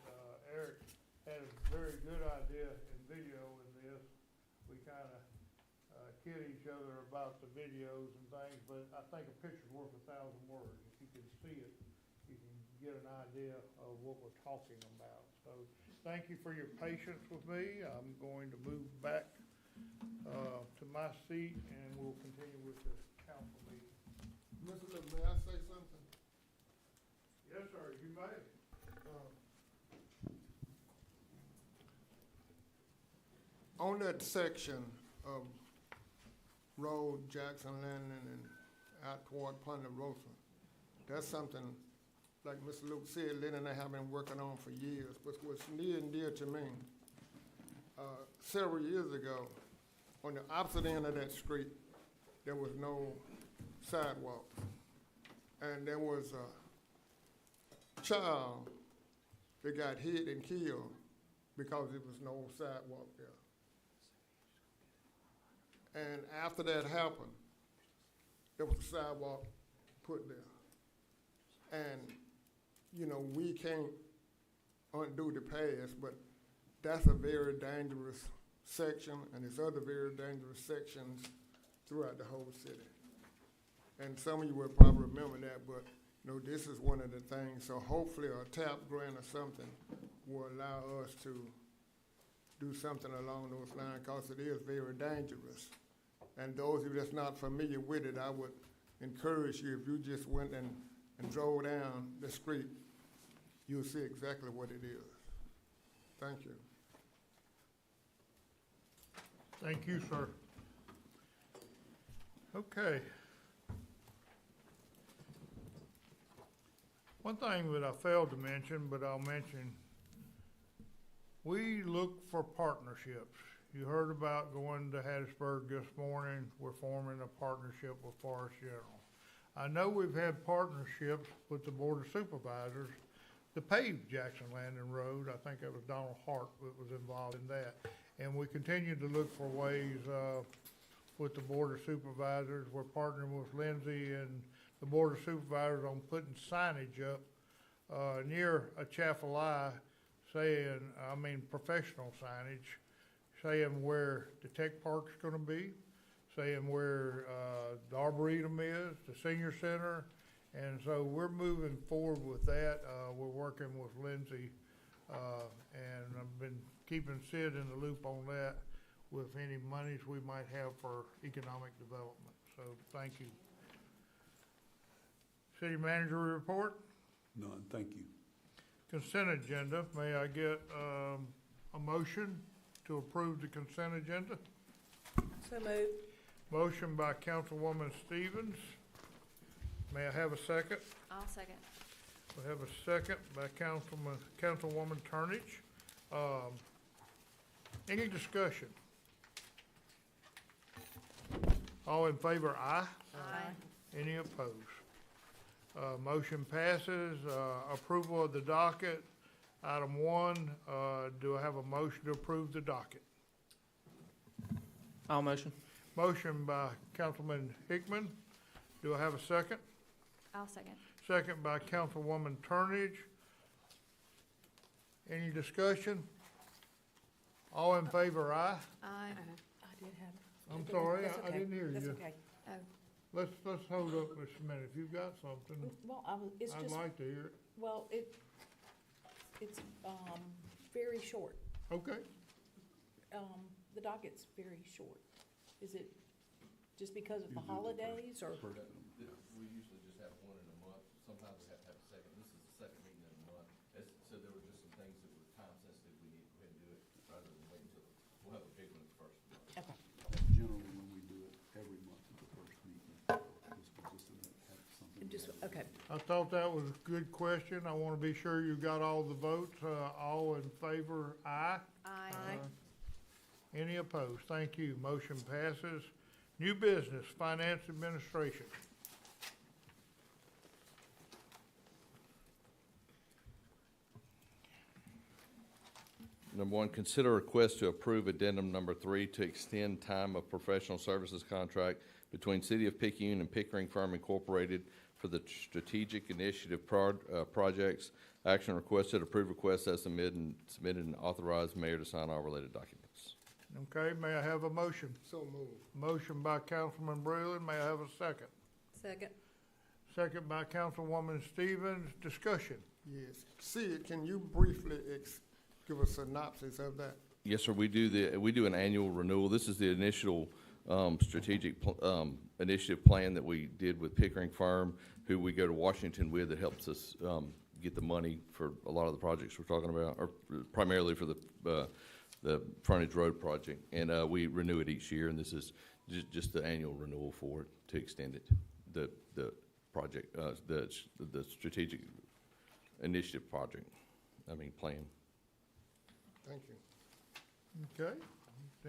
Eric had a very good idea in video in this. We kinda, kid each other about the videos and things, but I think a picture's worth 1,000 words. If you can see it, you can get an idea of what we're talking about. So, thank you for your patience with me. I'm going to move back, to my seat, and we'll continue with the council meeting. Mr. Little, may I say something? Yes, sir, you may. On that section of Road, Jackson Landing, and out toward Ponderosa, that's something, like Mr. Luke said, Lynn and I have been working on for years, but what's near and dear to me, several years ago, on the opposite end of that street, there was no sidewalk. And there was a child that got hit and killed because there was no sidewalk there. And after that happened, there was a sidewalk put there. And, you know, we can't undo the past, but that's a very dangerous section, and there's other very dangerous sections throughout the whole city. And some of you will probably remember that, but, you know, this is one of the things. So hopefully a TAP grant or something will allow us to do something along those lines, because it is very dangerous. And those of you that's not familiar with it, I would encourage you, if you just went and drove down the street, you'll see exactly what it is. Thank you. Thank you, sir. Okay. One thing that I failed to mention, but I'll mention, we look for partnerships. You heard about going to Hattiesburg this morning. We're forming a partnership with Forest General. I know we've had partnerships with the Board of Supervisors to pave Jackson Landing Road. I think it was Donald Hart that was involved in that. And we continue to look for ways with the Board of Supervisors. We're partnering with Lindsay and the Board of Supervisors on putting signage up near a Chaffalai saying, professional signage, saying where the tech park's gonna be, saying where the Arboretum is, the senior center. And so we're moving forward with that. We're working with Lindsay, and I've been keeping Sid in the loop on that with any monies we might have for economic development. So thank you. City manager report? None, thank you. Consent agenda. May I get a motion to approve the consent agenda? So moved. Motion by Councilwoman Stevens. May I have a second? I'll second. We have a second by Councilwoman Turnage. Any discussion? All in favor, aye. Aye. Any opposed? Motion passes. Approval of the docket. Item 1, do I have a motion to approve the docket? I'll motion. Motion by Councilman Hickman. Do I have a second? I'll second. Second by Councilwoman Turnage. Any discussion? All in favor, aye. Aye. I did have. I'm sorry, That's I okay. didn't hear That's you. okay. Oh, Let's hold up just a minute. If you've got something, well, it's I'd just, like to hear it. well, it's, very short. Okay. The docket's very short. Is it just because of the holidays, or? We usually just have one in a month. Sometimes we have to have a second. This is the second meeting in a month. So there were just some things that were time sensitive. We need to go ahead and do it rather than wait until, we'll have a big one the first of the month. Okay. Generally, when we do it, every month is the first meeting. Okay. I thought that was a good question. I want to be sure you got all the votes. All in favor, aye. Aye. Any opposed? Thank you. Motion passes. New business, finance administration. Number 1, consider a request to approve addendum number 3 to extend time of professional services contract between City of Picayune and Pickering Firm Incorporated for the strategic initiative projects. Action requested, approve requests as submitted, and authorize mayor to sign all related documents. Okay, may I have a motion? So moved. Motion by Councilman Breland, may I have a second? Second. Second by Councilwoman Stevens, discussion. Yes. Sid, can you briefly give a synopsis of that? Yes, sir. We do an annual renewal. This is the initial strategic initiative plan that we did with Pickering Firm, who we go to Washington with, that helps us get the money for a lot of the projects we're talking about, or primarily for the frontage road project. And we renew it each year, and this is just the annual renewal for it to extend it. The project, the strategic initiative project, plan. Thank you. Okay,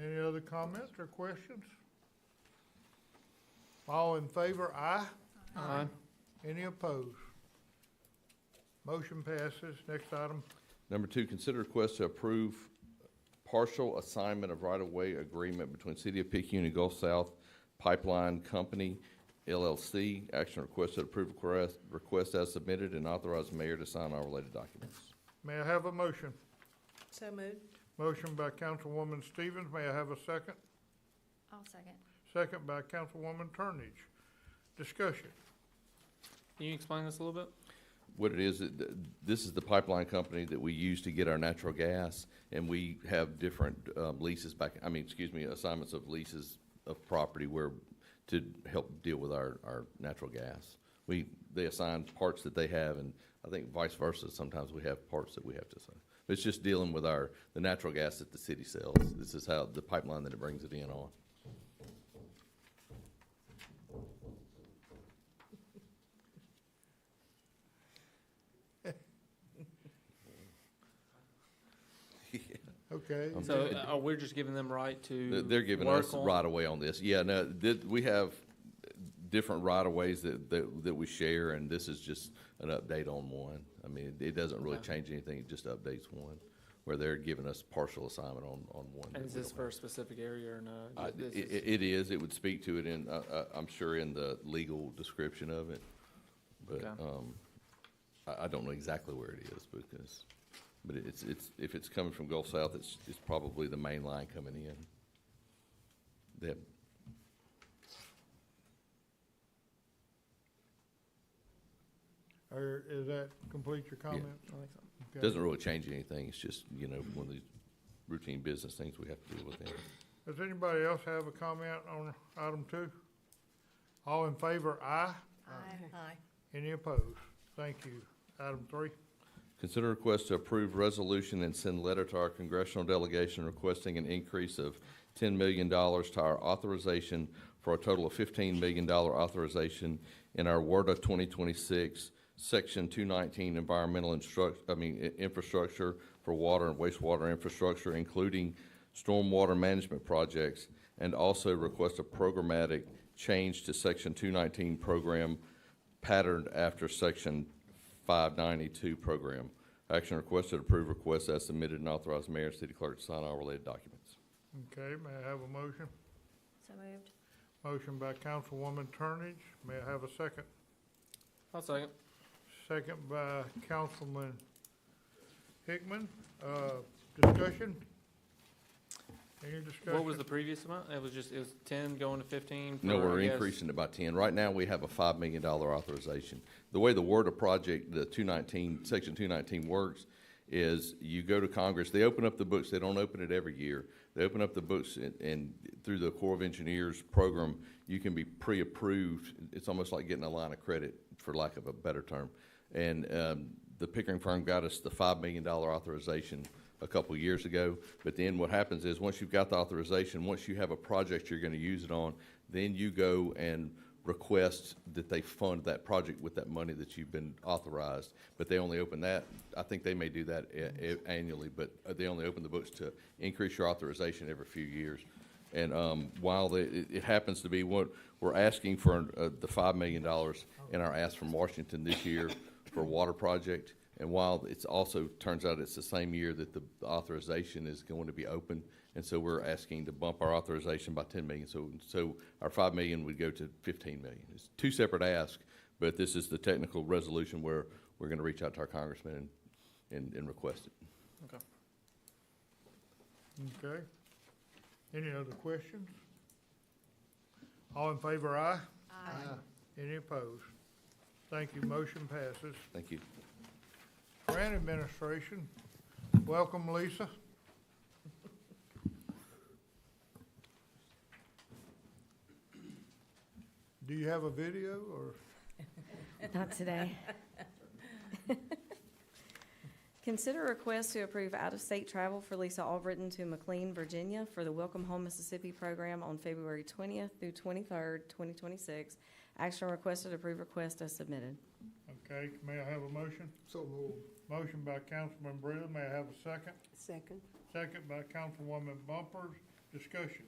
any other comments or questions? All in favor, aye? Aye. Any opposed? Motion passes. Next item. Number 2, consider request to approve partial assignment of right-of-way agreement between City of Picayune and Gulf South Pipeline Company, LLC. Action requested, approve request as submitted, and authorize the mayor to sign all related documents. May I have a motion? So moved. Motion by Councilwoman Stevens. May I have a second? I'll second. Second by Councilwoman Turnage. Discussion. Can you explain this a little bit? What it is, this is the pipeline company that we use to get our natural gas, and we have different assignments of leases of property where to help deal with our natural gas. They assign parts that they have, and I think vice versa. Sometimes we have parts that we have to assign. It's just dealing with the natural gas that the city sells. This is how the pipeline that it brings it in on. Okay. So we're just giving them right to They're giving work us on- right of way on this. Yeah, no, we have different right of ways that we share, and this is just an update on one. It doesn't really Okay. change anything. It just updates one, where they're giving us partial assignment on one. And is this for a specific area or no? This is- It is. It would speak to it in, I'm sure, in the legal description of it. But Okay. I don't know exactly where it is but it's if it's coming from Gulf South, it's probably the main line coming in. That Or is that complete your comment? I think so. Okay. doesn't really change anything. It's just, one of these routine business things we have to deal with. Does anybody else have a comment on item 2? All in favor, aye? Aye. Any opposed? Thank you. Item 3. Consider request to approve resolution and send letter to our congressional delegation requesting an increase of $10 million to our authorization for a total of $15 million authorization in our WERDA 2026 Section 219 environmental infrastructure for water and wastewater infrastructure, including stormwater management projects, and also request a programmatic change to Section 219 program patterned after Section 592 program. Action requested, approve request as submitted, and authorize mayor and city clerk to sign all related documents. Okay, may I have a motion? So moved. Motion by Councilwoman Turnage. May I have a second? I'll second. Second by Councilman Hickman. Discussion? Any discussion? What was the previous amount? It was 10 going to 15? No, for, we're I guess- increasing it by 10. Right now, we have a $5 million authorization. The way the WERDA project, the Section 219 works is you go to Congress, they open up the books, they don't open it every year. They open up the books and through the Corps of Engineers program, you can be pre-approved. It's almost like getting a line of credit, for lack of a better term. And the Pickering firm got us the $5 million authorization a couple of years ago. But then what happens is once you've got the authorization, once you have a project you're going to use it on, then you go and request that they fund that project with that money that you've been authorized. But they only open that, I think they may do that annually, but they only open the books to increase your authorization every few years. And while it happens to be what we're asking for the $5 million in our ask from Washington this year for a water project, and while it's also turns out it's the same year that the authorization is going to be open, and so we're asking to bump our authorization by $10 million. So our $5 million would go to $15 million. It's two separate asks, But this is the technical resolution where we're gonna reach out to our congressman and request it. Okay. Okay. Any other questions? All in favor, aye? Aye. Any opposed? Thank you, motion passes. Thank you. Grant Administration, welcome, Lisa. Do you have a video, or? Not today. Consider a request to approve out-of-state travel for Lisa Albritton to McLean, Virginia for the Welcome Home Mississippi program on February 20th through 23rd, 2026. Action requested, approve request as submitted. Okay, may I have a motion? So moved. Motion by Councilman Brewer, may I have a second? Second. Second by Councilwoman Bumpers. Discussion.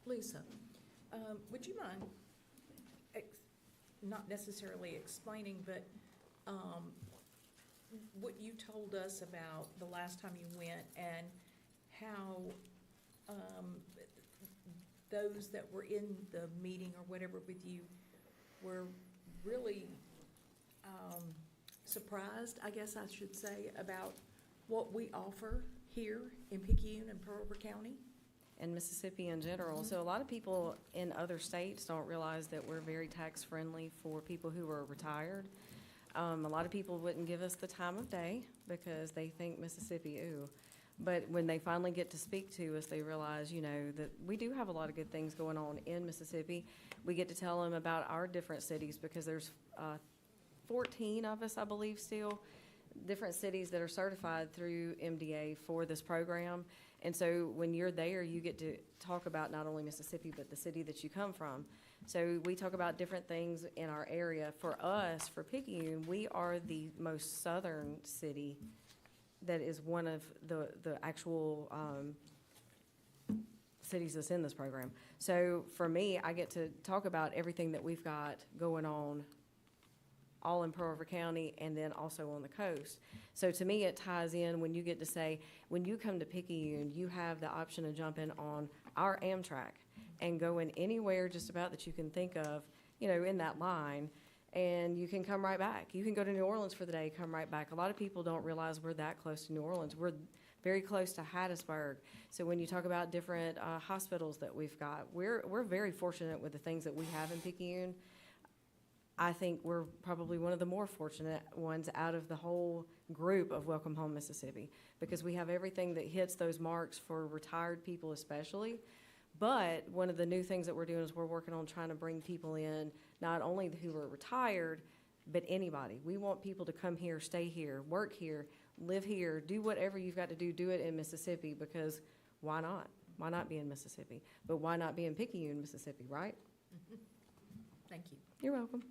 Lisa, would you mind not necessarily explaining, but what you told us about the last time you went and how those that were in the meeting or whatever with you were really surprised, I guess I should say, about what we offer here in Picayune and Pearl River County? And Mississippi in general. So a lot of people in other states don't realize that we're very tax-friendly for people who are retired. A lot of people wouldn't give us the time of day because they think Mississippi, ooh. But when they finally get to speak to us, they realize, you know, that we do have a lot of good things going on in Mississippi. We get to tell them about our different cities because there's 14 of us, I believe, still, different cities that are certified through MDA for this program. And so when you're there, you get to talk about not only Mississippi, but the city that you come from. So we talk about different things in our area. For us, for Picayune, we are the most southern city that is one of the actual cities that's in this program. So for me, I get to talk about everything that we've got going on all in Pearl River County and then also on the coast. So to me, it ties in when you get to say, when you come to Picayune, you have the option of jumping on our Amtrak and going anywhere just about that you can think of, you know, in that line, and you can come right back. You can go to New Orleans for the day, come right back. A lot of people don't realize we're that close to New Orleans. We're very close to Hattiesburg. So when you talk about different hospitals that we've got, we're very fortunate with the things that we have in Picayune. I think we're probably one of the more fortunate ones out of the whole group of Welcome Home Mississippi because we have everything that hits those marks for retired people especially. But one of the new things that we're doing is we're working on trying to bring people in, not only who are retired, but anybody. We want people to come here, stay here, work here, live here, do whatever you've got to do it in Mississippi because why not? Why not be in Mississippi? But why not be in Picayune, Mississippi, right? Thank you. You're welcome.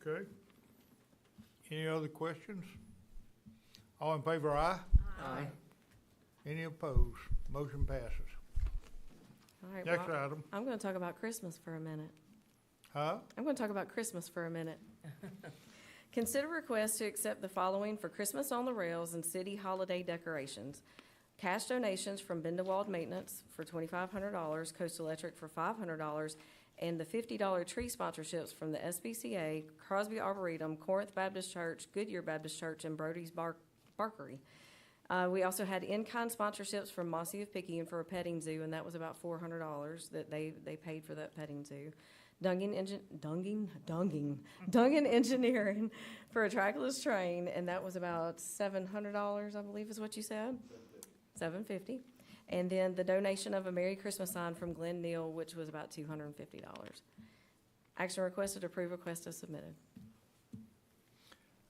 Okay. Any other questions? All in favor, aye? Aye. Any opposed? Motion passes. All right, Next well, item. I'm going to talk about Christmas for a minute. Huh? I'm going to talk about Christmas for a minute. Consider request to accept the following for Christmas on the Rails and city holiday decorations. Cash donations from Bendewald Maintenance for $2,500, Coast Electric for $500, and the $50 tree sponsorships from the SBCA, Crosby Arboretum, Corinth Baptist Church, Goodyear Baptist Church, and Brody's Barkery. We also had in-kind sponsorships from Mossy of Picayune for a petting zoo, and that was about $400 that they paid for that petting zoo. Dungan Engineering for a trackless train, and that was about $700, I believe is what you said? $750. And then the donation of a Merry Christmas sign from Glenn Neal, which was about $250. Action requested, approve request as submitted.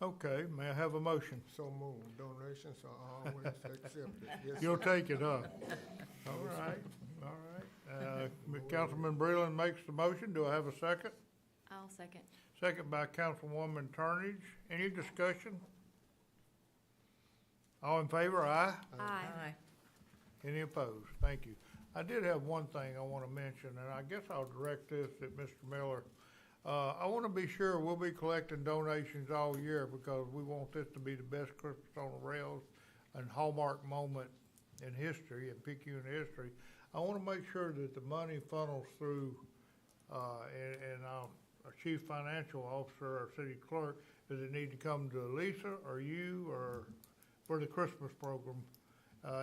Okay, may I have a motion? So moved. Donations are always accepted. Yes, You'll sir. take it, huh? All right, all right. Councilman Breland makes the motion. Do I have a second? I'll second. Second by Councilwoman Turnage. Any discussion? All in favor, aye? Aye. Any opposed? Thank you. I did have one thing I want to mention, and I guess I'll direct this at Mr. Miller. I want to be sure we'll be collecting donations all year because we want this to be the best Christmas on the Rails and hallmark moment in history, in Picayune history. I want to make sure that the money funnels through and our chief financial officer, our city clerk, does it need to come to Lisa or you, or for the Christmas program?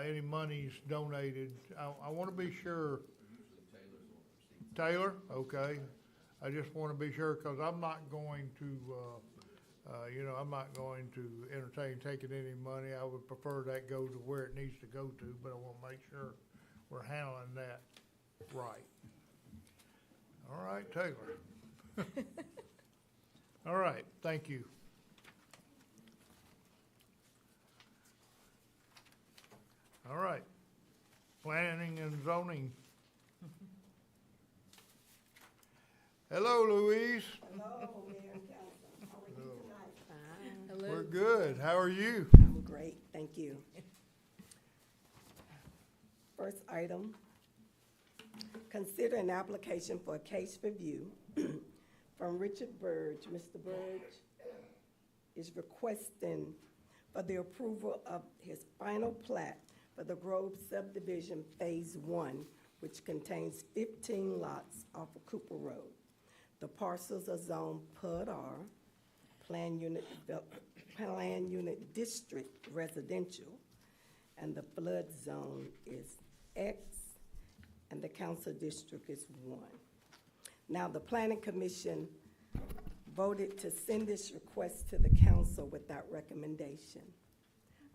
Any monies donated? I want to be sure. Usually Taylor's on receipt. Taylor, okay. I just want to be sure, because I'm not going to, I'm not going to entertain taking any money. I would prefer that go to where it needs to go to, but I want to make sure we're handling that right. All right, Taylor. All right, thank you. All right, planning and zoning. Hello, Louise. Hello, Mayor and Council. How are you tonight? We're good. How are you? I'm great, thank you. First item, consider an application for a case review from Richard Burge. Mr. Burge is requesting for the approval of his final plat for the Grove subdivision Phase 1, which contains 15 lots off of Cooper Road. The parcels are zoned PUD R, Plan Unit District Residential, and the flood zone is X, and the council district is 1. Now, the Planning Commission voted to send this request to the council without recommendation.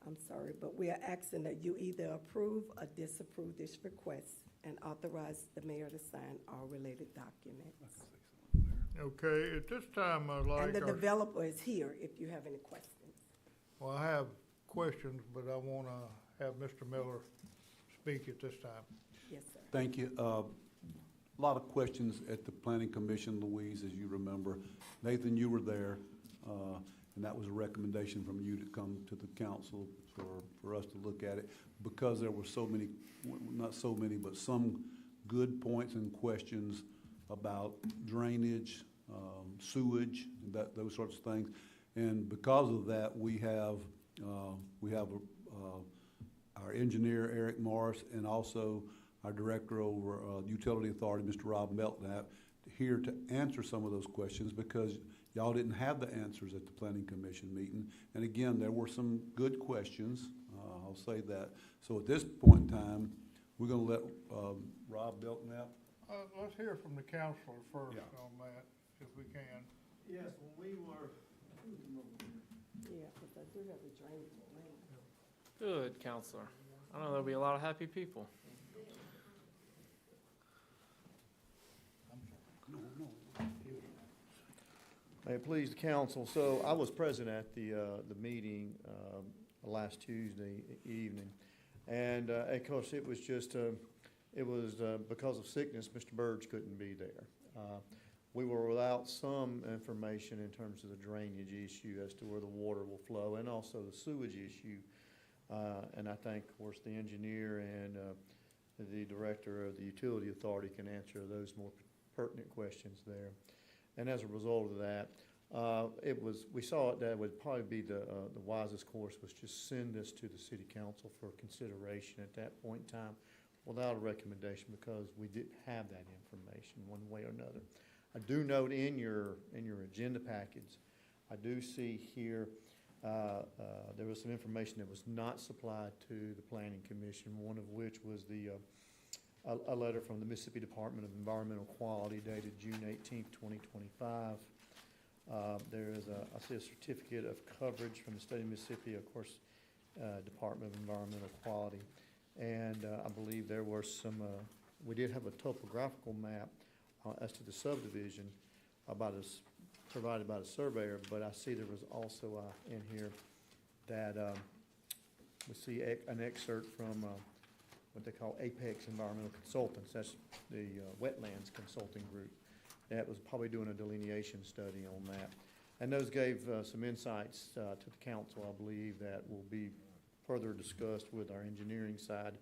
I'm sorry, but we are asking that you either approve or disapprove this request and authorize the mayor to sign all related documents. Okay, at this time, I'd like. And the developer is here if you have any questions. Well, I have questions, but I want to have Mr. Miller speak at this time. Yes, sir. Thank you. A lot of questions at the Planning Commission, Louise, as you remember. Nathan, you were there, and that was a recommendation from you to come to the council for us to look at it. Because there were so many, not so many, but some good points and questions about drainage, sewage, those sorts of things. And because of that, we have our engineer, Eric Morris, and also our director over Utility Authority, Mr. Rob Meltnap, here to answer some of those questions, because y'all didn't have the answers at the Planning Commission meeting. And again, there were some good questions, I'll say that. So at this point in time, we're gonna let Rob Belknap. Let's hear from the counselor first Yeah. on that, if we can. Yes, when we were, Yeah, because I do have a drainage plan. Good, counselor. I know there'll be a lot of happy people. May it please the council, so I was present at the meeting last Tuesday evening, and of course, it was just, because of sickness, Mr. Burge couldn't be there. We were without some information in terms of the drainage issue as to where the water will flow, and also the sewage issue. And I think, of course, the engineer and the director of the Utility Authority can answer those more pertinent questions there. And as a result of that, we saw it that would probably be the wisest course was just send this to the city council for consideration at that point in time without a recommendation, because we didn't have that information one way or another. I do note in your agenda package, I do see here there was some information that was not supplied to the Planning Commission, one of which was a letter from the Mississippi Department of Environmental Quality dated June 18th, 2025. There is I see a certificate of coverage from the state of Mississippi, of course, Department of Environmental Quality. And I believe there were some, we did have a topographical map as to the subdivision provided by the surveyor, but I see there was also in here that we see an excerpt from what they call Apex Environmental Consultants. That's the wetlands consulting group. That was probably doing a delineation study on that. And those gave some insights to the council, I believe, that will be further discussed with our engineering side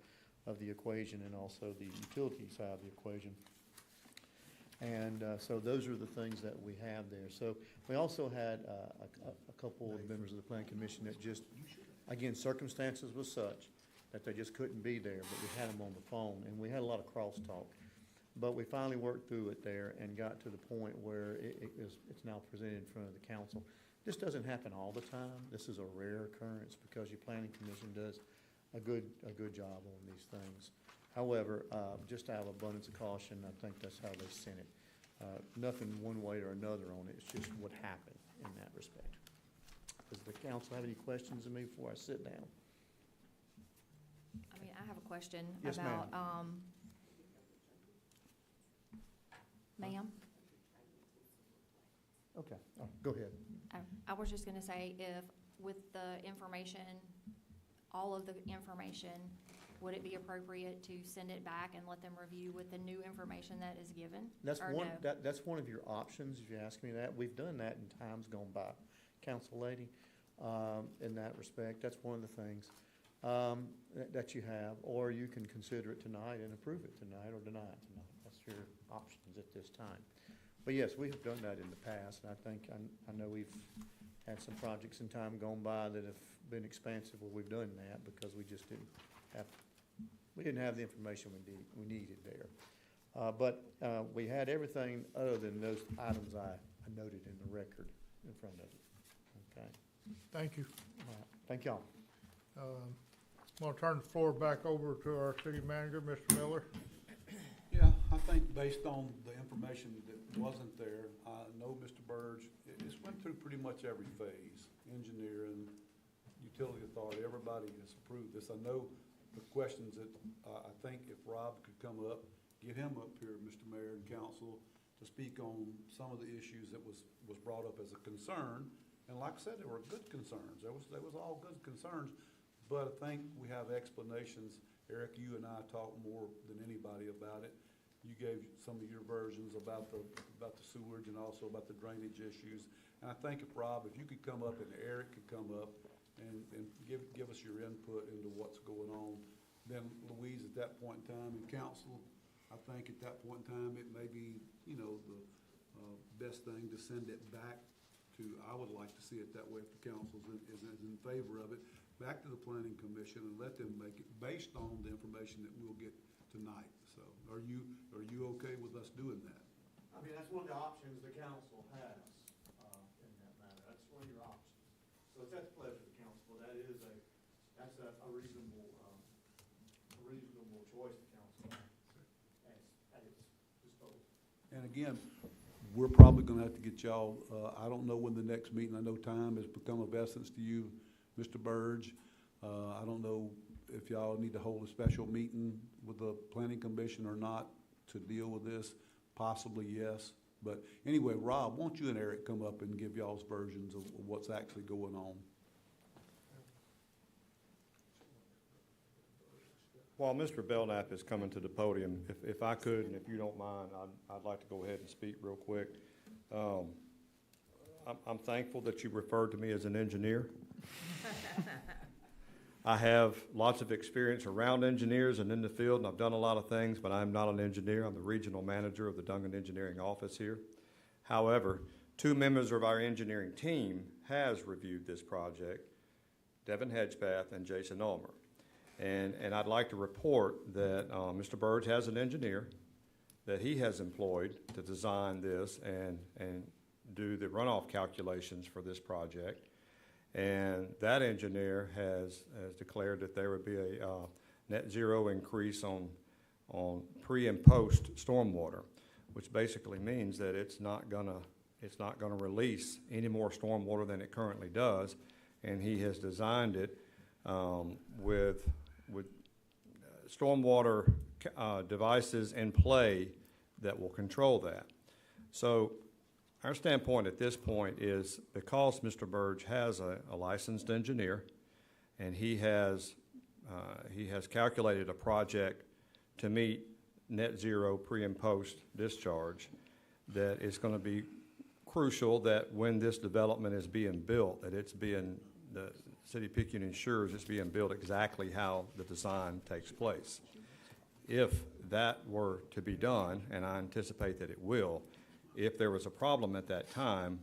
of the equation and also the utility side of the equation. And so those are the things that we have there. So we also had a couple of members of the Planning Commission that just, again, circumstances was such that they just couldn't be there, but we had them on the phone, and we had a lot of crosstalk. But we finally worked through it there and got to the point where it's now presented in front of the council. This doesn't happen all the time. This is a rare occurrence because your planning commission does a good job on these things. However, just out of abundance of caution, I think that's how they sent it. Nothing one way or another on it, it's just what happened in that respect. Does the council have any questions of me before I sit down? I mean, I have a question Yes, about, ma'am. ma'am? Okay, go ahead. I was just gonna say, if with the information, all of the information, would it be appropriate to send it back and let them review with the new information that is given? That's Or one, no? that's one of your options, if you ask me that. We've done that in times gone by, council lady, in that respect. That's one of the things that you have, or you can consider it tonight and approve it tonight or deny it tonight. That's your options at this time. But yes, we have done that in the past, and I think, I know we've had some projects in time gone by that have been expansive where we've done that because we just didn't have the information we needed there. But we had everything other than those items I noted in the record in front of you. Okay. Thank you. All right. Thank y'all. I'm gonna turn the floor back over to our city manager, Mr. Miller. Yeah, I think based on the information that wasn't there, I know Mr. Burge, it's went through pretty much every phase, engineering, utility authority, everybody has approved this. I know the questions that, I think if Rob could come up, get him up here, Mr. Mayor and council, to speak on some of the issues that was brought up as a concern. And like I said, there were good concerns. There was all good concerns, but I think we have explanations. Eric, you and I talked more than anybody about it. You gave some of your versions about the sewage and also about the drainage issues. And I think if Rob, if you could come up and Eric could come up and give us your input into what's going on, then Louise, at that point in time, and council, I think at that point in time, it may be, the best thing to send it back to, I would like to see it that way if the council is in favor of it, back to the planning commission and let them make it based on the information that we'll get tonight. So are you okay with us doing that? I mean, that's one of the options the council has in that matter. That's one of your options. So it's at the pleasure of the council. That's a reasonable choice the council has at its disposal. And again, we're probably gonna have to get y'all, I don't know when the next meeting, I know time has become of essence to you, Mr. Burge. I don't know if y'all need to hold a special meeting with the planning commission or not to deal with this. Possibly yes. But anyway, Rob, won't you and Eric come up and give y'all's versions of what's actually going on? While Mr. Belknap is coming to the podium, if I could, and if you don't mind, I'd like to go ahead and speak real quick. I'm thankful that you referred to me as an engineer. I have lots of experience around engineers and in the field, and I've done a lot of things, but I'm not an engineer. I'm the regional manager of the Duncan Engineering office here. However, 2 members of our engineering team has reviewed this project, Devin Hedgepath and Jason Ulmer. And I'd like to report that Mr. Burge has an engineer that he has employed to design this and do the runoff calculations for this project. And that engineer has declared that there would be a net zero increase on pre and post stormwater, which basically means that it's not gonna release any more stormwater than it currently does. And he has designed it with stormwater devices in play that will control that. So our standpoint at this point is because Mr. Burge has a licensed engineer and he has calculated a project to meet net zero pre and post discharge, that it's going to be crucial that when this development is being built, that the City of Picayune ensures it's being built exactly how the design takes place. If that were to be done, and I anticipate that it will, if there was a problem at that time,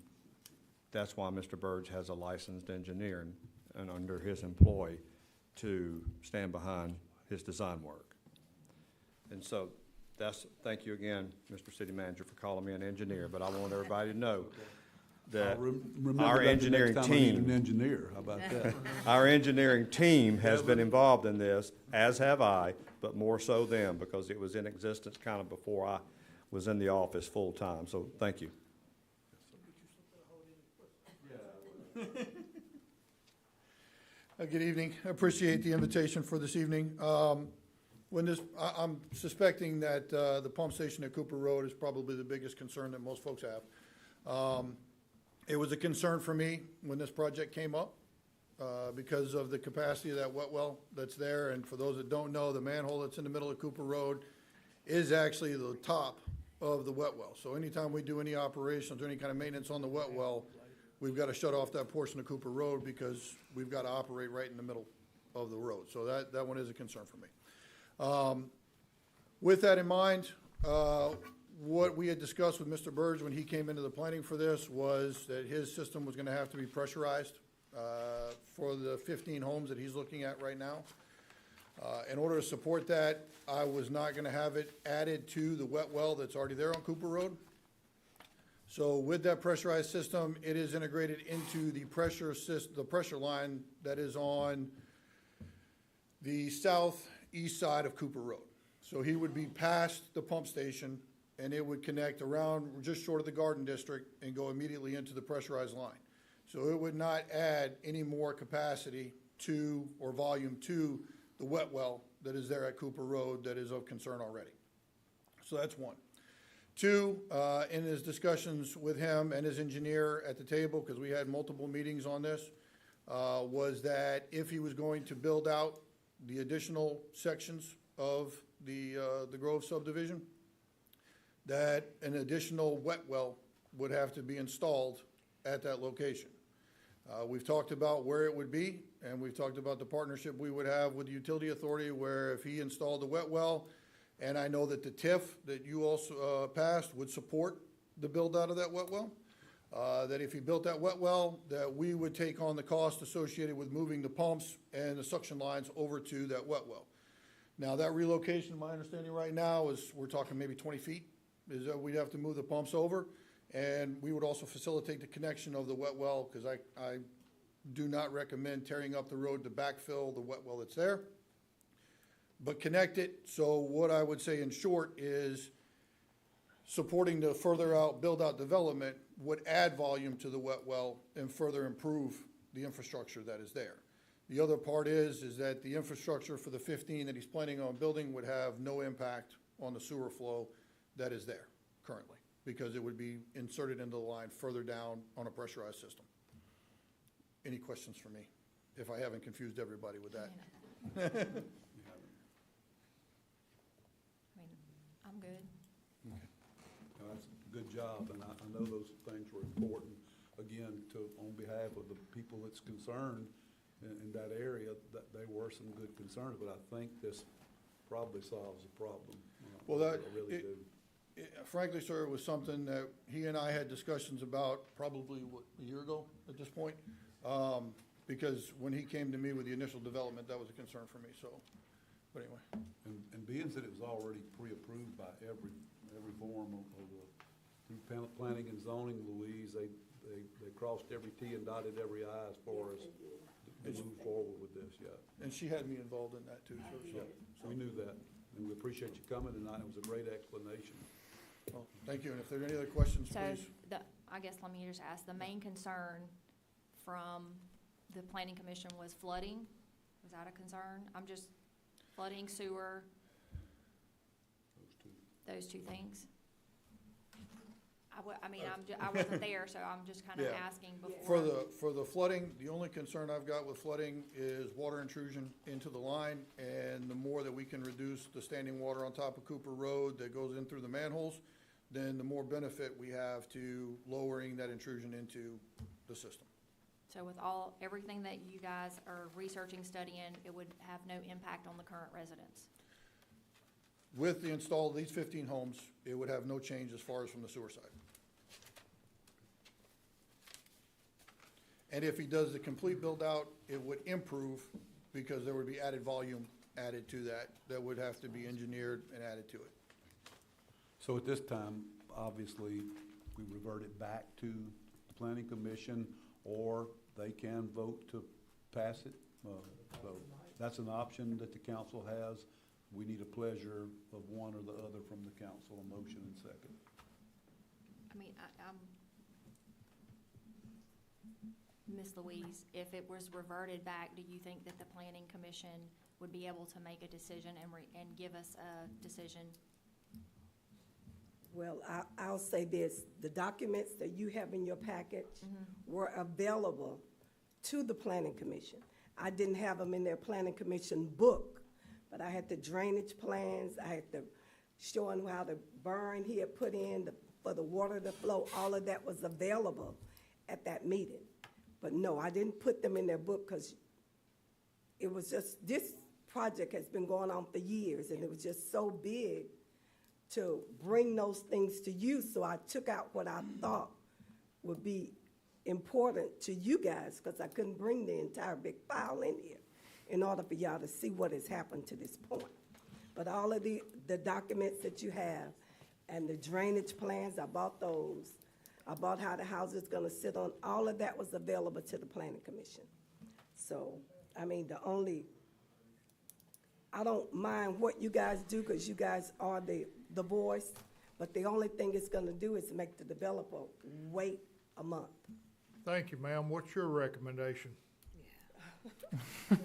that's why Mr. Burge has a licensed engineer and under his employ to stand behind his design work. And so thank you again, Mr. City Manager, for calling me an engineer, but I want everybody to know I'll that remember our that the engineering next time I need team, an engineer, how about that? our engineering team has been involved in this, as have I, but more so them, because it was in existence kind of before I was in the office full-time, so thank you. Good evening. I appreciate the invitation for this evening. I'm suspecting that the pump station at Cooper Road is probably the biggest concern that most folks have. It was a concern for me when this project came up because of the capacity of that wet well that's there. And for those that don't know, the manhole that's in the middle of Cooper Road is actually the top of the wet well. So anytime we do any operations or any kind of maintenance on the wet well, we've got to shut off that portion of Cooper Road because we've got to operate right in the middle of the road. So that one is a concern for me. With that in mind, what we had discussed with Mr. Burge when he came into the planning for this was that his system was going to have to be pressurized for the 15 homes that he's looking at right now. In order to support that, I was not going to have it added to the wet well that's already there on Cooper Road. So with that pressurized system, it is integrated into the pressure line that is on the southeast side of Cooper Road. So he would be past the pump station, and it would connect around just short of the Garden District and go immediately into the pressurized line. So it would not add any more capacity to or volume to the wet well that is there at Cooper Road that is of concern already. So that's one. Two, in his discussions with him and his engineer at the table, because we had multiple meetings on this, was that if he was going to build out the additional sections of the Grove subdivision, that an additional wet well would have to be installed at that location. We've talked about where it would be, and we've talked about the partnership we would have with the utility authority, where if he installed the wet well, and I know that the TIF that you also passed would support the build out of that wet well, that if he built that wet well, that we would take on the cost associated with moving the pumps and the suction lines over to that wet well. Now, that relocation, my understanding right now is we're talking maybe 20 feet, is that we'd have to move the pumps over. And we would also facilitate the connection of the wet well, because I do not recommend tearing up the road to backfill the wet well that's there, but connect it. So what I would say in short is supporting the further out build-out development would add volume to the wet well and further improve the infrastructure that is there. The other part is that the infrastructure for the 15 that he's planning on building would have no impact on the sewer flow that is there currently, because it would be inserted into the line further down on a pressurized system. Any questions for me, if I haven't confused everybody with that? I mean, I'm good. That's a good job, and I know those things were important, again, on behalf of the people that's concerned in that area, that there were some good concerns, but I think this probably solves the problem. Well, I really do. Frankly, sir, it was something that he and I had discussions about probably, a year ago at this point? Because when he came to me with the initial development, that was a concern for me, so, but anyway. And being that it was already pre-approved by every form of through planning and zoning, Louise, they crossed every T and dotted every I as far as to move forward with this, yeah. And she had me involved in that too, so. Yeah, we knew that, and we appreciate you coming tonight. It was a great explanation. Well, thank you, and if there are any other questions, So, please. I guess let me just ask, the main concern from the planning commission was flooding? Was that a concern? I'm just, flooding, sewer, those two things? I wasn't there, so I'm just kind of Yeah. asking before. For the flooding, the only concern I've got with flooding is water intrusion into the line, and the more that we can reduce the standing water on top of Cooper Road that goes in through the manholes, then the more benefit we have to lowering that intrusion into the system. So with everything that you guys are researching, studying, it would have no impact on the current residents? With the install of these 15 homes, it would have no change as far as from the sewer side. And if he does the complete build-out, it would improve because there would be added volume added to that would have to be engineered and added to it. So at this time, obviously, we revert it back to the planning commission, or they can vote to pass it. So that's an option that the council has. We need a pleasure of one or the other from the council, a motion and second. I mean, Ms. Louise, if it was reverted back, do you think that the planning commission would be able to make a decision and give us a decision? Well, I'll say this, the documents that you have in your package were available to the planning commission. I didn't have them in their planning commission book, but I had the drainage plans, I had the showing how the burn he had put in for the water to flow, all of that was available at that meeting. But no, I didn't put them in their book because it was just, this project has been going on for years, and it was just so big to bring those things to you, so I took out what I thought would be important to you guys, because I couldn't bring the entire big file in here in order for y'all to see what has happened to this point. But all of the documents that you have and the drainage plans, I bought those. I bought how the house is gonna sit on, all of that was available to the planning commission. So, I mean, I don't mind what you guys do, because you guys are the voice, but the only thing it's gonna do is make the developer wait a month. Thank you, ma'am. What's your recommendation?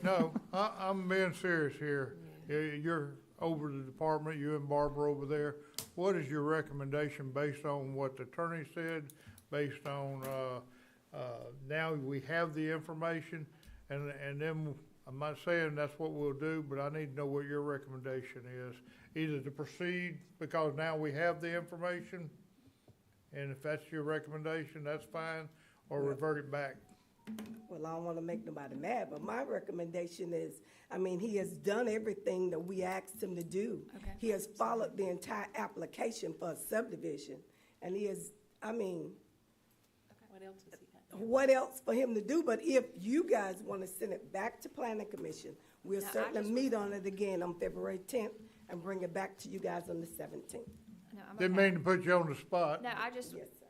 No, I'm being serious here. You're over the department, you and Barbara over there. What is your recommendation based on what the attorney said, based on, now we have the information, and then I'm not saying that's what we'll do, but I need to know what your recommendation is. Either to proceed, because now we have the information, and if that's your recommendation, that's fine, or revert it back. Well, I don't wanna make nobody mad, but my recommendation is, I mean, he has done everything that we asked him to do. Okay. He has followed the entire application for a subdivision, and he is, I mean, What else has he got? what else for him to do? But if you guys wanna send it back to planning commission, we'll No, I certainly just meet on it again on February 10th and bring it back to you guys on the 17th. No, I'm Didn't okay. mean to put you on the spot. No, I just, Yes, sir.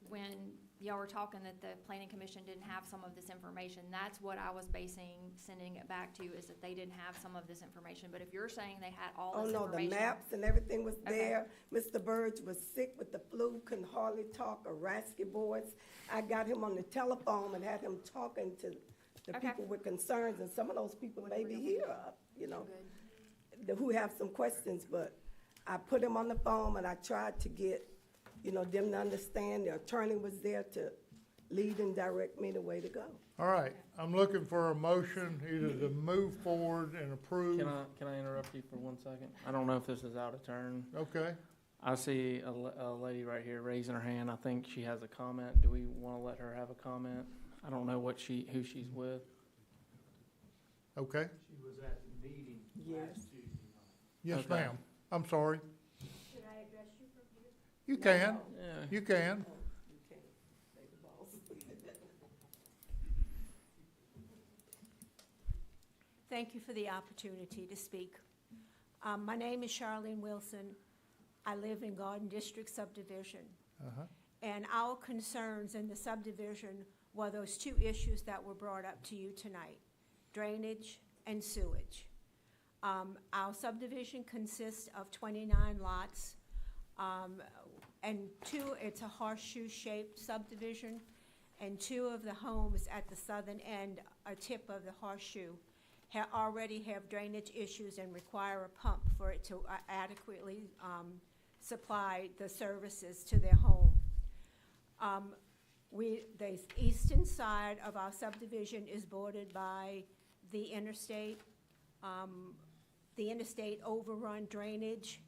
when y'all were talking that the planning commission didn't have some of this information, that's what I was basing sending it back to, is that they didn't have some of this information. But if you're saying they had all Oh, this no, the information. maps and everything was Okay. there. Mr. Burge was sick with the flu, couldn't hardly talk, a raspy voice. I got him on the telephone and had him talking to the Okay. people with concerns, and some of those people may be here, you know, Good. who have some questions, but I put him on the phone and I tried to get, you know, them to understand. The attorney was there to lead and direct me the way to go. All right, I'm looking for a motion either to move forward and approve. Can I interrupt you for 1 second? I don't know if this is out of turn. Okay, I see a lady right here raising her hand. I think she has a comment. Do we want to let her have a comment? I don't know who she's with. okay. She was at the meeting Yes. last Tuesday night. Yes, Okay. ma'am. I'm sorry. Should I address you from here? You can, Yeah. you can. You can't say the boss. Thank you for the opportunity to speak. My name is Charlene Wilson. I live in Garden District subdivision. Uh-huh. And our concerns in the subdivision were those two issues that were brought up to you tonight, drainage and sewage. Our subdivision consists of 29 lots, and it's a horseshoe-shaped subdivision, and two of the homes at the southern end, a tip of the horseshoe, already have drainage issues and require a pump for it to adequately supply the services to their home. The eastern side of our subdivision is bordered by the interstate. The interstate overrun drainage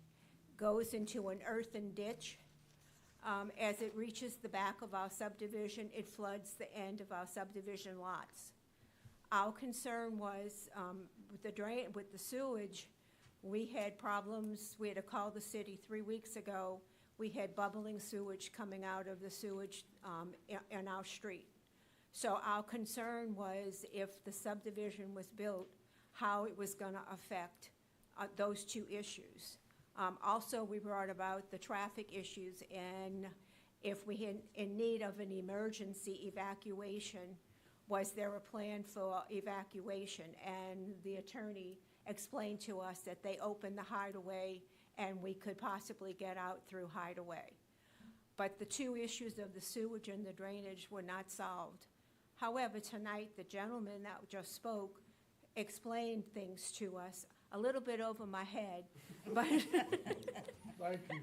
goes into an earthen ditch. As it reaches the back of our subdivision, it floods the end of our subdivision lots. Our concern was with the sewage. We had problems. We had to call the city 3 weeks ago. We had bubbling sewage coming out of the sewage in our street. So our concern was, if the subdivision was built, how it was going to affect those two issues. Also, we brought about the traffic issues and if we had in need of an emergency evacuation, was there a plan for evacuation? And the attorney explained to us that they opened the hideaway and we could possibly get out through hideaway. But the two issues of the sewage and the drainage were not solved. However, tonight, the gentleman that just spoke explained things to us, a little bit over my head, but Thank you.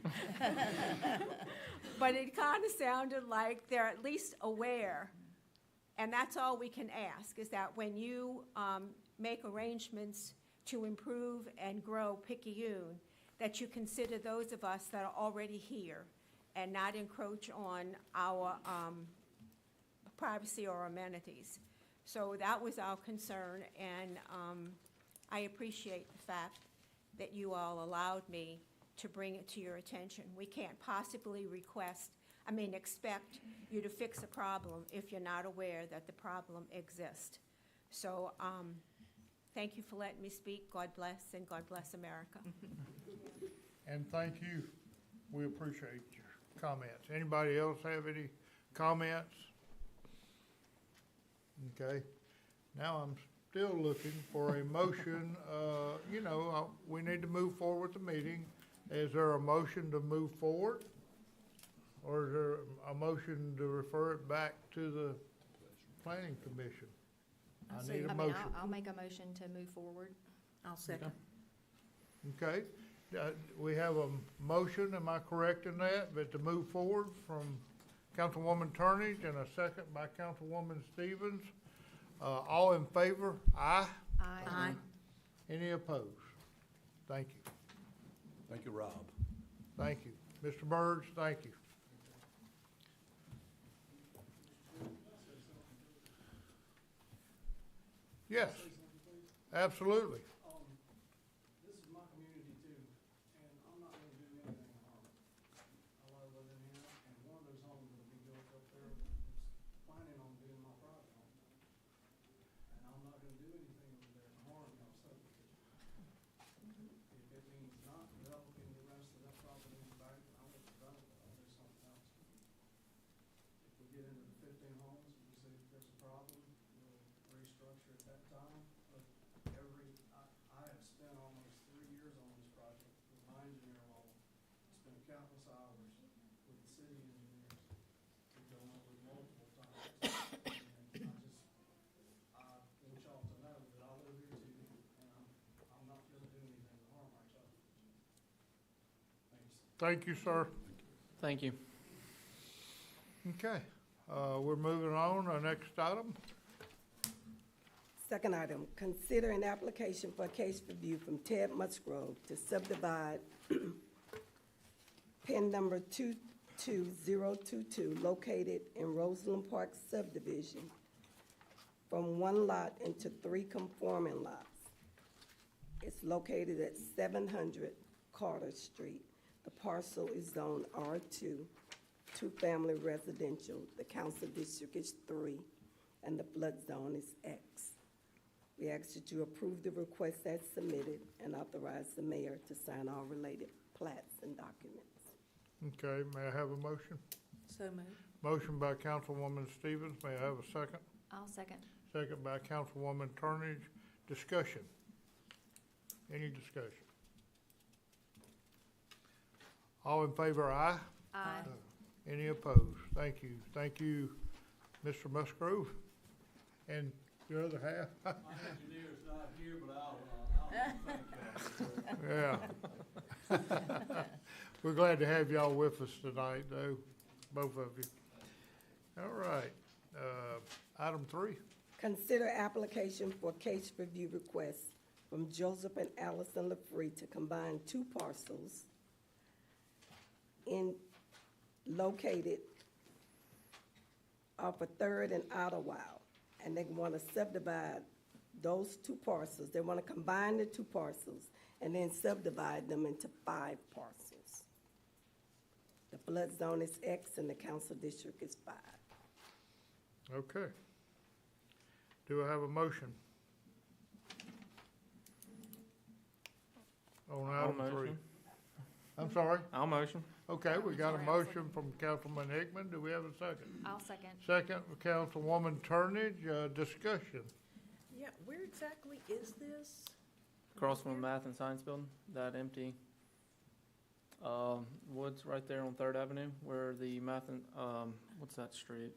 but it kind of sounded like they're at least aware. And that's all we can ask, is that when you make arrangements to improve and grow Picayune, that you consider those of us that are already here and not encroach on our privacy or amenities. So that was our concern, and I appreciate the fact that you all allowed me to bring it to your attention. We can't possibly expect you to fix a problem if you're not aware that the problem exists. So, thank you for letting me speak. God bless, and God bless America. And thank you. We appreciate your comments. Anybody else have any comments? Okay. Now I'm still looking for a motion. We need to move forward with the meeting. Is there a motion to move forward? Or is there a motion to refer it back to the planning commission? I need a motion. I'll make a motion to move forward. I'll second. Okay, we have a motion, am I correct in that? But to move forward from Councilwoman Turnage and a second by Councilwoman Stevens. All in favor? Aye. Aye. Any opposed? Thank you. Thank you, Rob. Thank you. Mr. Burge, thank you. Yes, absolutely. This is my community too, and I'm not gonna do anything harmful. I love living here, and one of those homes that'll be built up there, is planning on being my private home. And I'm not gonna do anything over there to harm y'all subdivision. If it means not developing the rest of that property in the back, I won't develop it, I'll do something else. If we get into the 15 homes, and we see if there's a problem, we'll restructure at that time. But I have spent almost 3 years on this project with my engineer alone. Spent countless hours with the city engineers. We've gone over it multiple times. And I want y'all to know that I live here too, and I'm not gonna do anything to harm our child. Thank Thanks. you, sir. Thank you. Okay, we're moving on. Our next item. Second item, consider an application for a case review from Ted Musgrove to subdivide PIN number 22022, located in Roseland Park subdivision, from one lot into 3 conforming lots. It's located at 700 Carter Street. The parcel is zoned R2, 2-family residential. The council district is 3, and the flood zone is X. We ask that you approve the request as submitted and authorize the mayor to sign all related plats and documents. Okay, may I have a motion? So moved. Motion by Councilwoman Stevens. May I have a second? I'll second. Second by Councilwoman Turnage. Discussion. Any discussion? All in favor, aye? Aye. Any opposed? Thank you. Thank you, Mr. Musgrove. And your other half? My engineer's not here, but I'll thank you. Yeah. We're glad to have y'all with us tonight, though, both of you. All right, item 3. Consider application for case review request from Joseph and Allison LaFree to combine 2 parcels located off of 3rd and Idlewild. And they want to subdivide those 2 parcels. They want to combine the 2 parcels and then subdivide them into 5 parcels. The flood zone is X and the council district is 5. Okay. Do I have a motion? On item 3. I'm sorry? I'll motion. Okay, we got a Sorry, I'll motion from Councilman Hickman. Do we have a second? I'll second. Second, Councilwoman Turnage, discussion. Yeah, where exactly is this? Across from the Math and Science Building, that empty, woods right there on Third Avenue, where the math and, what's that street?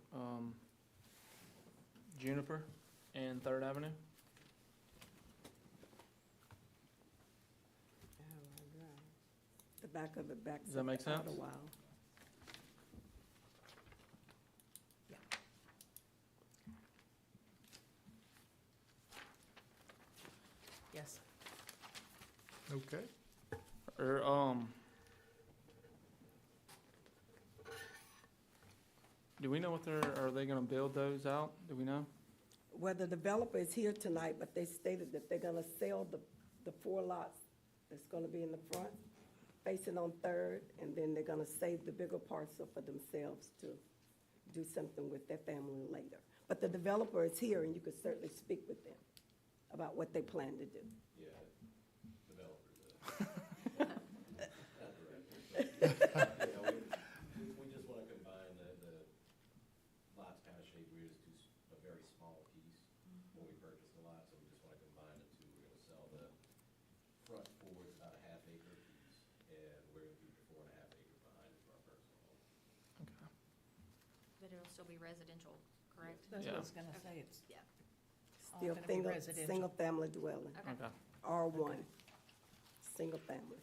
Juniper and Third Avenue. The back of it backs Does that up make quite a sense? while. Yes. Okay. Or, do we know what are they gonna build those out? Do we know? Well, the developer is here tonight, but they stated that they're gonna sell the 4 lots that's gonna be in the front, facing on Third, and then they're gonna save the bigger parcel for themselves to do something with their family later. But the developer is here, and you could certainly speak with them about what they plan to do. Yeah, we just wanna combine the lots kind of shaped, we just do a very small piece when we purchase the lot, so we just wanna combine the two. We're gonna sell the front forward about a half-acre piece, and we're gonna keep the 4.5 acres behind it for our personal home. Okay. But it'll still be residential, correct? That's what Yeah. I was gonna say, it's Yeah. all Still gonna be residential. single-family dwelling, Okay. R1, single family.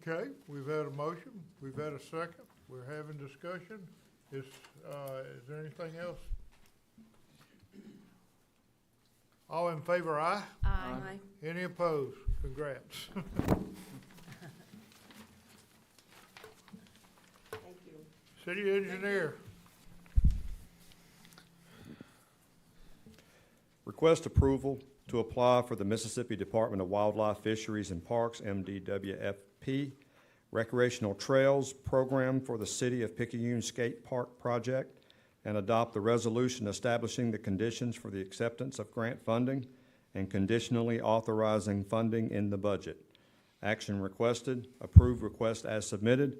Okay, we've had a motion, we've had a second, we're having discussion. Is there anything else? All in favor, aye? Aye. Any opposed? Congrats. Thank you. City engineer. Request approval to apply for the Mississippi Department of Wildlife, Fisheries, and Parks, MDWFP, Recreational Trails Program for the City of Picayune Skate Park Project, and adopt the resolution establishing the conditions for the acceptance of grant funding and conditionally authorizing funding in the budget. Action requested, approve request as submitted,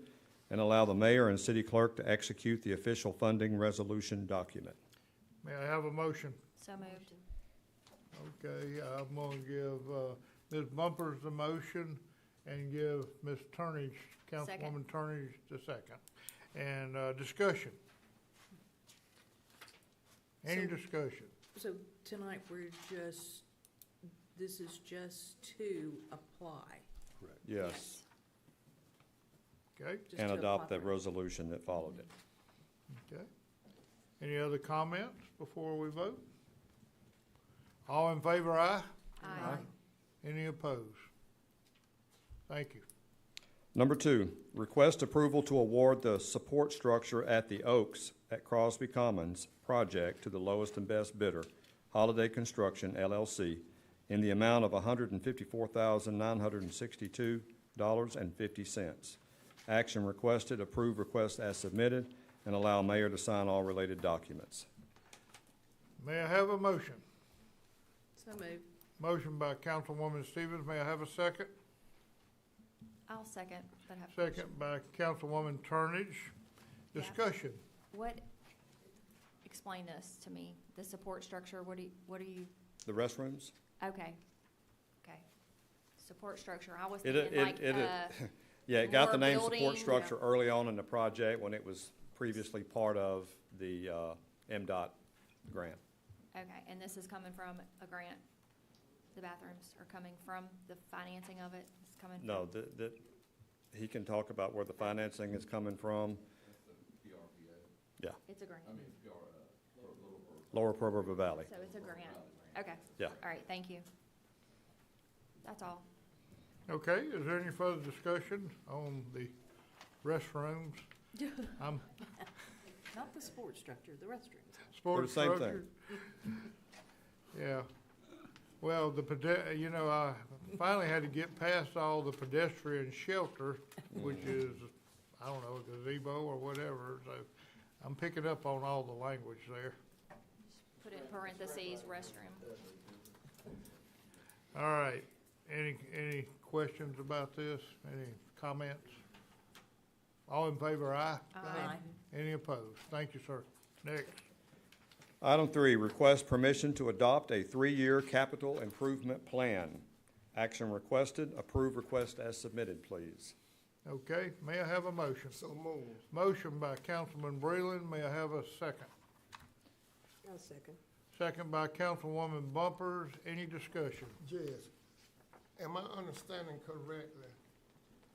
and allow the mayor and city clerk to execute the official funding resolution document. May I have a motion? So moved. Okay, I'm gonna give Ms. Bumpers the motion and give Ms. Turnage, Councilwoman Turnage, the second. And discussion. Any discussion? So tonight, this is just to apply. Yes, Okay, just and to adopt apply that for it. resolution that followed it. okay. Any other comments before we vote? All in favor, aye? Aye. Any opposed? Thank you. Number 2, request approval to award the support structure at the Oaks at Crosby Commons project to the lowest and best bidder, Holiday Construction LLC, in the amount of $154,962.50. Action requested, approve request as submitted, and allow mayor to sign all related documents. May I have a motion? So moved. Motion by Councilwoman Stevens. May I have a second? I'll second, but have. Second by Councilwoman Turnage. Yeah. Discussion. Explain this to me, the support structure, what do you, The restrooms? okay. Support structure, I was It- thinking it- like, it- Yeah, it got the more name support building, structure early on in the project when it was previously part of the MDOT grant. okay, and this is coming from a grant? The bathrooms are coming from the financing of it? It's coming from? No, he can talk about where the financing is coming from. That's the PRPA, It's a grant, I mean, Lower Pearl River Valley. so it's a grant, okay. Yeah. All right, thank you. That's all. Okay, is there any further discussion on the restrooms? Not the sports structure, the restrooms. Sports They're the same structure? Yeah. Well, I finally had to get past all the pedestrian shelter, which is, I don't know, a gazebo or whatever, so I'm picking up on all the language there. Put in parentheses, restroom. All right, any questions about this? Any comments? All in favor, aye? Aye. Any opposed? Thank you, sir. Next. Item 3, request permission to adopt a 3-year capital improvement plan. Action requested. Approve request as submitted, please. Okay, may I have a motion? So move. Motion by Councilman Breland, may I have a second? I'll second. Second by Councilwoman Bumpers, any discussion? Yes. Am I understanding correctly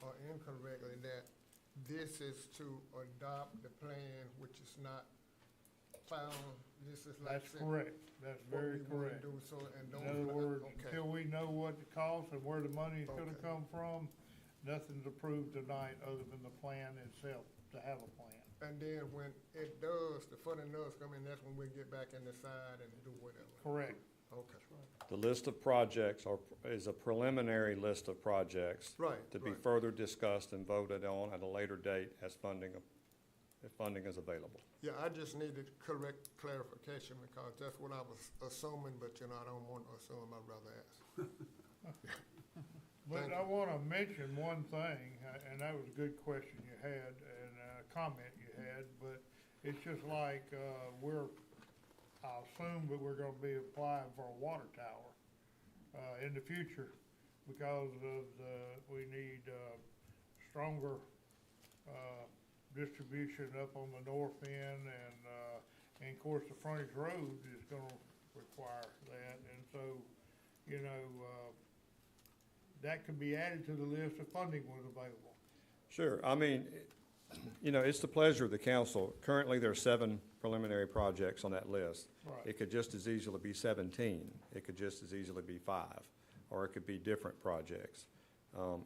or incorrectly that this is to adopt the plan which is not found? This is like. That's correct, that's very what we wanna correct. do, so, and In don't. other words, Okay. until we know what it costs and where the money is gonna Okay. come from, nothing's approved tonight other than the plan itself, to have a plan. And then when it does, the funding does come in, that's when we get back and decide and do whatever. Correct. Okay. The list of projects is a preliminary list of projects Right, to be right. further discussed and voted on at a later date as funding, if funding is available. Yeah, I just needed correct clarification because that's what I was assuming, but you know, I don't want to assume, I'd rather ask. But Thank I wanna mention one thing, and that was a good question you had, and a comment you had, but it's just like, I'll assume that we're gonna be applying for a water tower, in the future because of we need, stronger, distribution up on the north end and of course the frontage road is gonna require that, and so, you know, that could be added to the list if funding was available. Sure, I mean, you know, it's the pleasure of the council. Currently, there are 7 preliminary projects on that list. Right. It could just as easily be 17. It could just as easily be 5, or it could be different projects.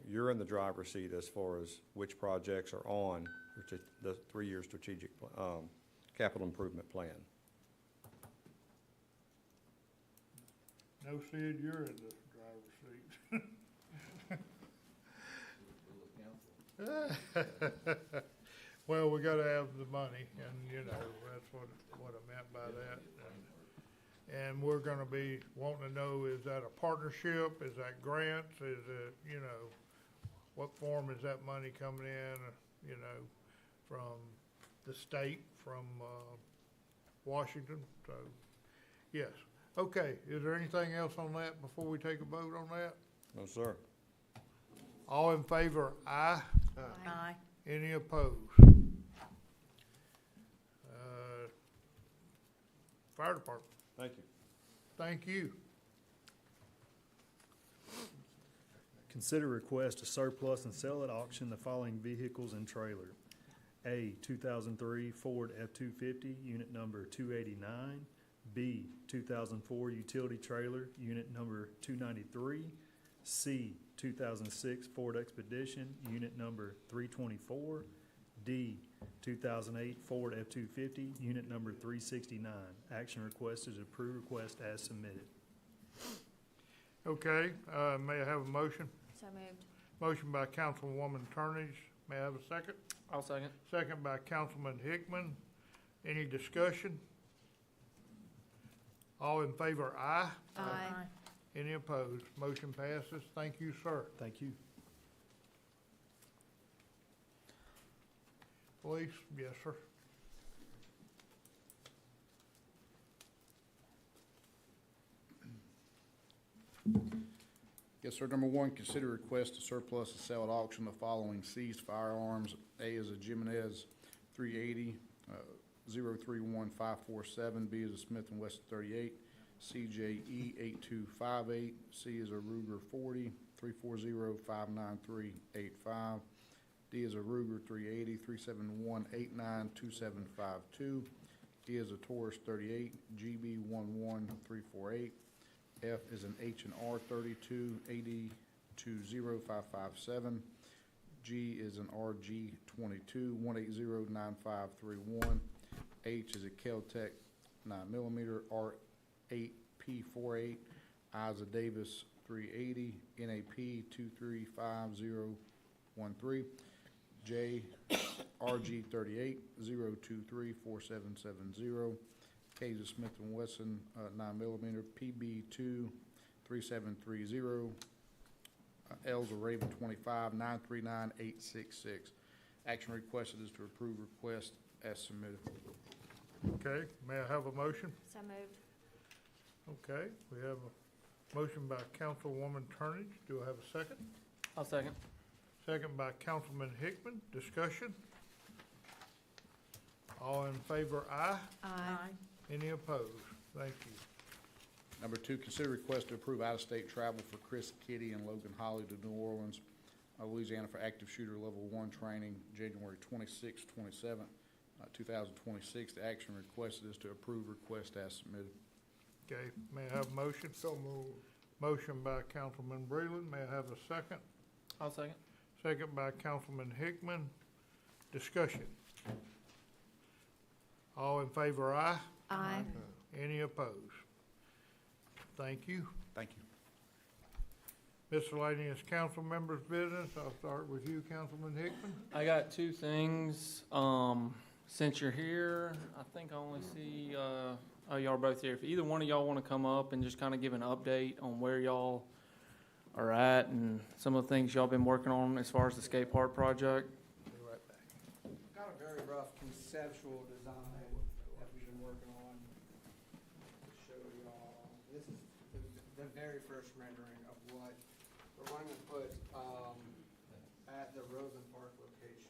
You're in the driver's seat as far as which projects are on the 3-year strategic, capital improvement plan. No, Sid, you're in the driver's seat. Well, we gotta have the money, and, you know, that's what I meant by that. And we're gonna be wanting to know, is that a partnership, is that grants, is it, you know, what form is that money coming in, you know, from the state, from, Washington, so, yes. Okay, is there anything else on that before we take a vote on that? No, sir. All in favor, aye? Aye. Any opposed? Fire Department, Thank you. thank you. Consider request to surplus and sell at auction the following vehicles and trailer. A, 2003 Ford F-250, unit number 289. B, 2004 utility trailer, unit number 293. C, 2006 Ford Expedition, unit number 324. D, 2008 Ford F-250, unit number 369. Action requested, approve request as submitted. Okay, may I have a motion? So moved. Motion by Councilwoman Turnage, may I have a second? I'll second. Second by Councilman Hickman. Any discussion? All in favor, aye? Aye. Any opposed? Motion passes. Thank you, sir. Thank you. Police, yes, sir. Yes, sir. Number 1, consider request to surplus and sell at auction the following seized firearms. A is a Jimenez 380, 031547. B is a Smith & Wesson 38, CJE 8258. C is a Ruger 40, 340-59385. D is a Ruger 380, 371-892752. E is a Taurus 38, GB 11348. F is an H&R 32, 80-20557. G is an RG 22, 1809531. H is a Kel-Tec 9mm, R8P48. I is a Davis 380, NAP 235013. J, RG 38, 0234770. K is a Smith & Wesson 9mm, PB2 3730. L's of Raven 25, 939866. Action requested is to approve request as submitted. Okay, may I have a motion? So moved. Okay, we have a motion by Councilwoman Turnage. Do I have a second? I'll second. Second by Councilman Hickman. Discussion? All in favor, aye. Aye. Any opposed? Thank you. Number 2, consider request to approve out-of-state travel for Chris Kitty and Logan Holly to New Orleans, Louisiana for active shooter level 1 training, January 26th, 27th, 2026. The action requested is to approve request as submitted. Okay, may I have a motion? So moved. Motion by Councilman Breland. May I have a second? I'll second. Second by Councilman Hickman. Discussion. All in favor, aye. Aye. Any opposed? Thank you. Thank you. Miscellaneous council members' business. I'll start with you, Councilman Hickman. I got two things. Since you're here, I think I only see, oh, y'all are both here. If either one of y'all want to come up and just kind of give an update on where y'all are at and some of the things y'all been working on as far as the skate park project. Be right back. Got a very rough conceptual design that we've been working on to show y'all. This is the very first rendering of what we're going to put at the Rosen Park location.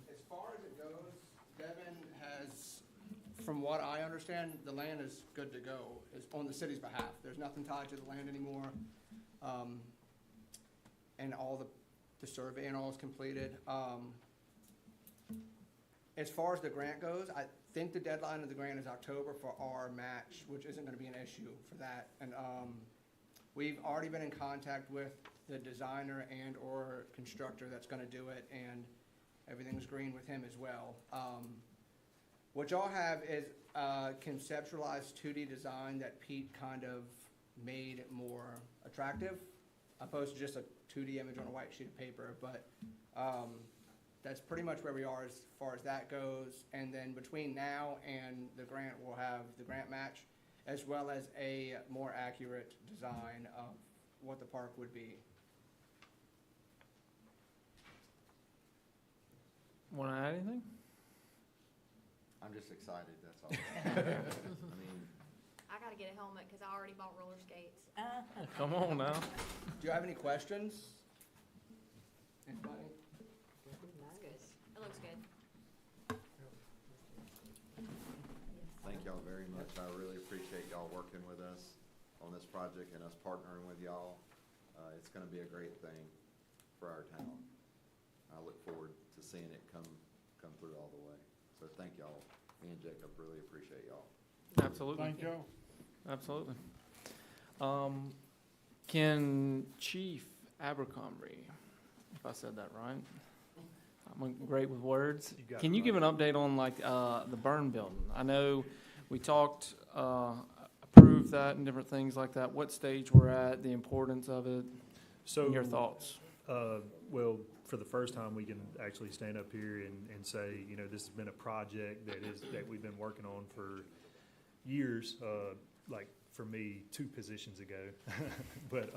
As far as it goes, Devin has, from what I understand, the land is good to go. It's on the city's behalf. There's nothing tied to the land anymore. And all the survey and all is completed. As far as the grant goes, I think the deadline of the grant is October for our match, which isn't gonna be an issue for that. And we've already been in contact with the designer and or constructor that's gonna do it, and everything's green with him as well. What y'all have is a conceptualized 2D design that Pete kind of made more attractive, opposed to just a 2D image on a white sheet of paper. But that's pretty much where we are as far as that goes. And then between now and the grant, we'll have the grant match, as well as a more accurate design of what the park would be. Want to add anything? I'm just excited, that's all. I mean, I gotta get a helmet because I already bought roller skates. Come on now. Do you have any questions? Anybody? That's good. It looks good. thank y'all very much. I really appreciate y'all working with us on this project and us partnering with y'all. It's gonna be a great thing for our town. I look forward to seeing it come through all the way. So thank y'all. Me and Jacob really appreciate y'all. Absolutely. Thank you. Absolutely. Can Chief Abercrombie, if I said that right, I'm great with words. Can you give an update on like the burn building? I know we talked, approved that and different things like that. What stage we're at, the importance of it, So, and your thoughts? Well, for the first time, we can actually stand up here and say, you know, this has been a project that we've been working on for years, like for me, 2 positions ago. But,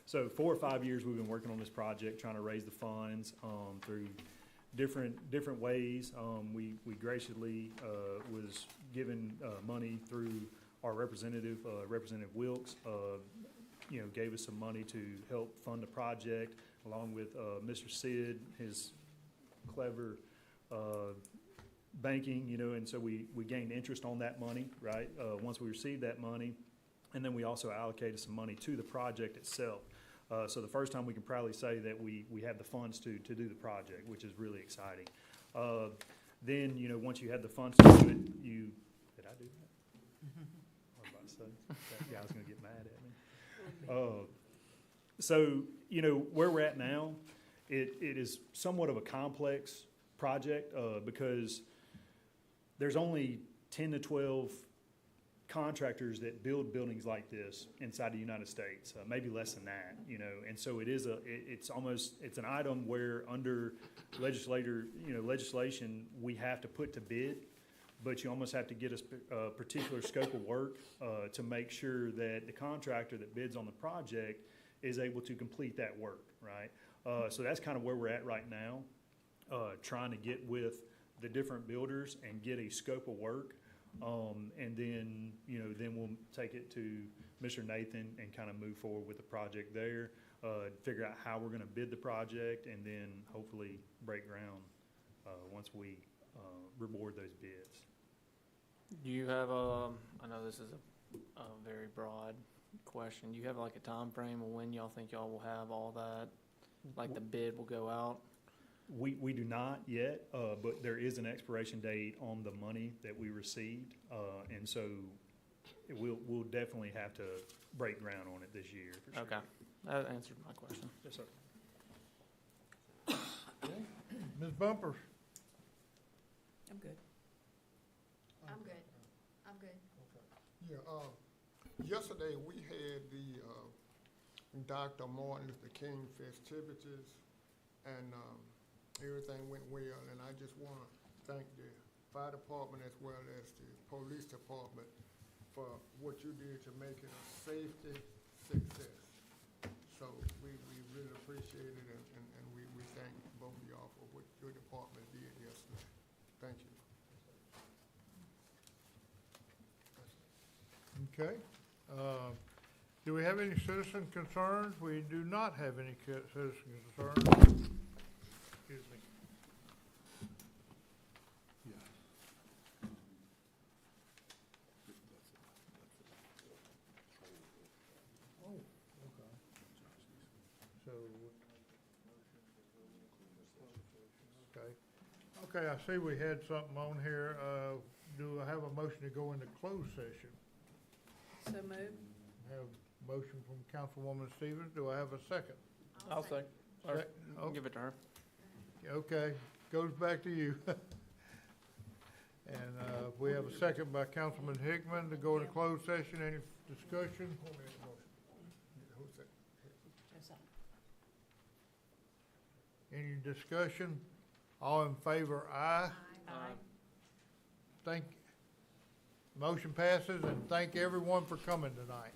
so 4 or 5 years we've been working on this project, trying to raise the funds, through different ways. We graciously, was given, money through our representative, Representative Wilkes, you know, gave us some money to help fund the project, along with Mr. Sid, his clever banking, you know, and so we gained interest on that money, right, once we received that money. And then we also allocated some money to the project itself. So the first time we can proudly say that we have the funds to do the project, which is really exciting. Then, you know, once you have the funds to do it, did I do that? I was about to say, that guy's gonna get mad at me. So, you know, where we're at now, it is somewhat of a complex project, because there's only 10 to 12 contractors that build buildings like this inside the United States, maybe less than that, you know. And so it is it's an item where under legislation, we have to put to bid, but you almost have to get a particular scope of work to make sure that the contractor that bids on the project is able to complete that work, right? So that's kind of where we're at right now, trying to get with the different builders and get a scope of work. And then, then we'll take it to Mr. Nathan and kind of move forward with the project there, figure out how we're gonna bid the project, and then hopefully break ground, once we, reward those bids. Do you have I know this is a very broad question. Do you have like a time frame of when y'all think y'all will have all that, like the bid will go out? We do not yet, but there is an expiration date on the money that we received, and so we'll definitely have to break ground on it this year. For sure. Okay, that answered my question. Yes, sir. Ms. Bumpers? I'm good. I'm good. I'm good. Yeah, yesterday we had the Dr. Martin Luther King festivities, and everything went well, and I just want to thank the fire department as well as the police department for what you did to make it a safety success. So we really appreciate it, and we thank both of y'all for what your department did yesterday. Thank you. Okay. Do we have any citizen concerns? We do not have any citizen concerns. Excuse me. Oh, okay. So, okay, I see we had something on here. Do I have a motion to go into closed session? So moved. Have a motion from Councilwoman Stevens. Do I have a second? I'll say. Or Oh. give it to her. Okay, goes back to you. And we have a second by Councilman Hickman to go into closed session. Any discussion? Who's that? Any discussion? All in favor, aye? Thank, motion passes, and thank everyone for coming tonight.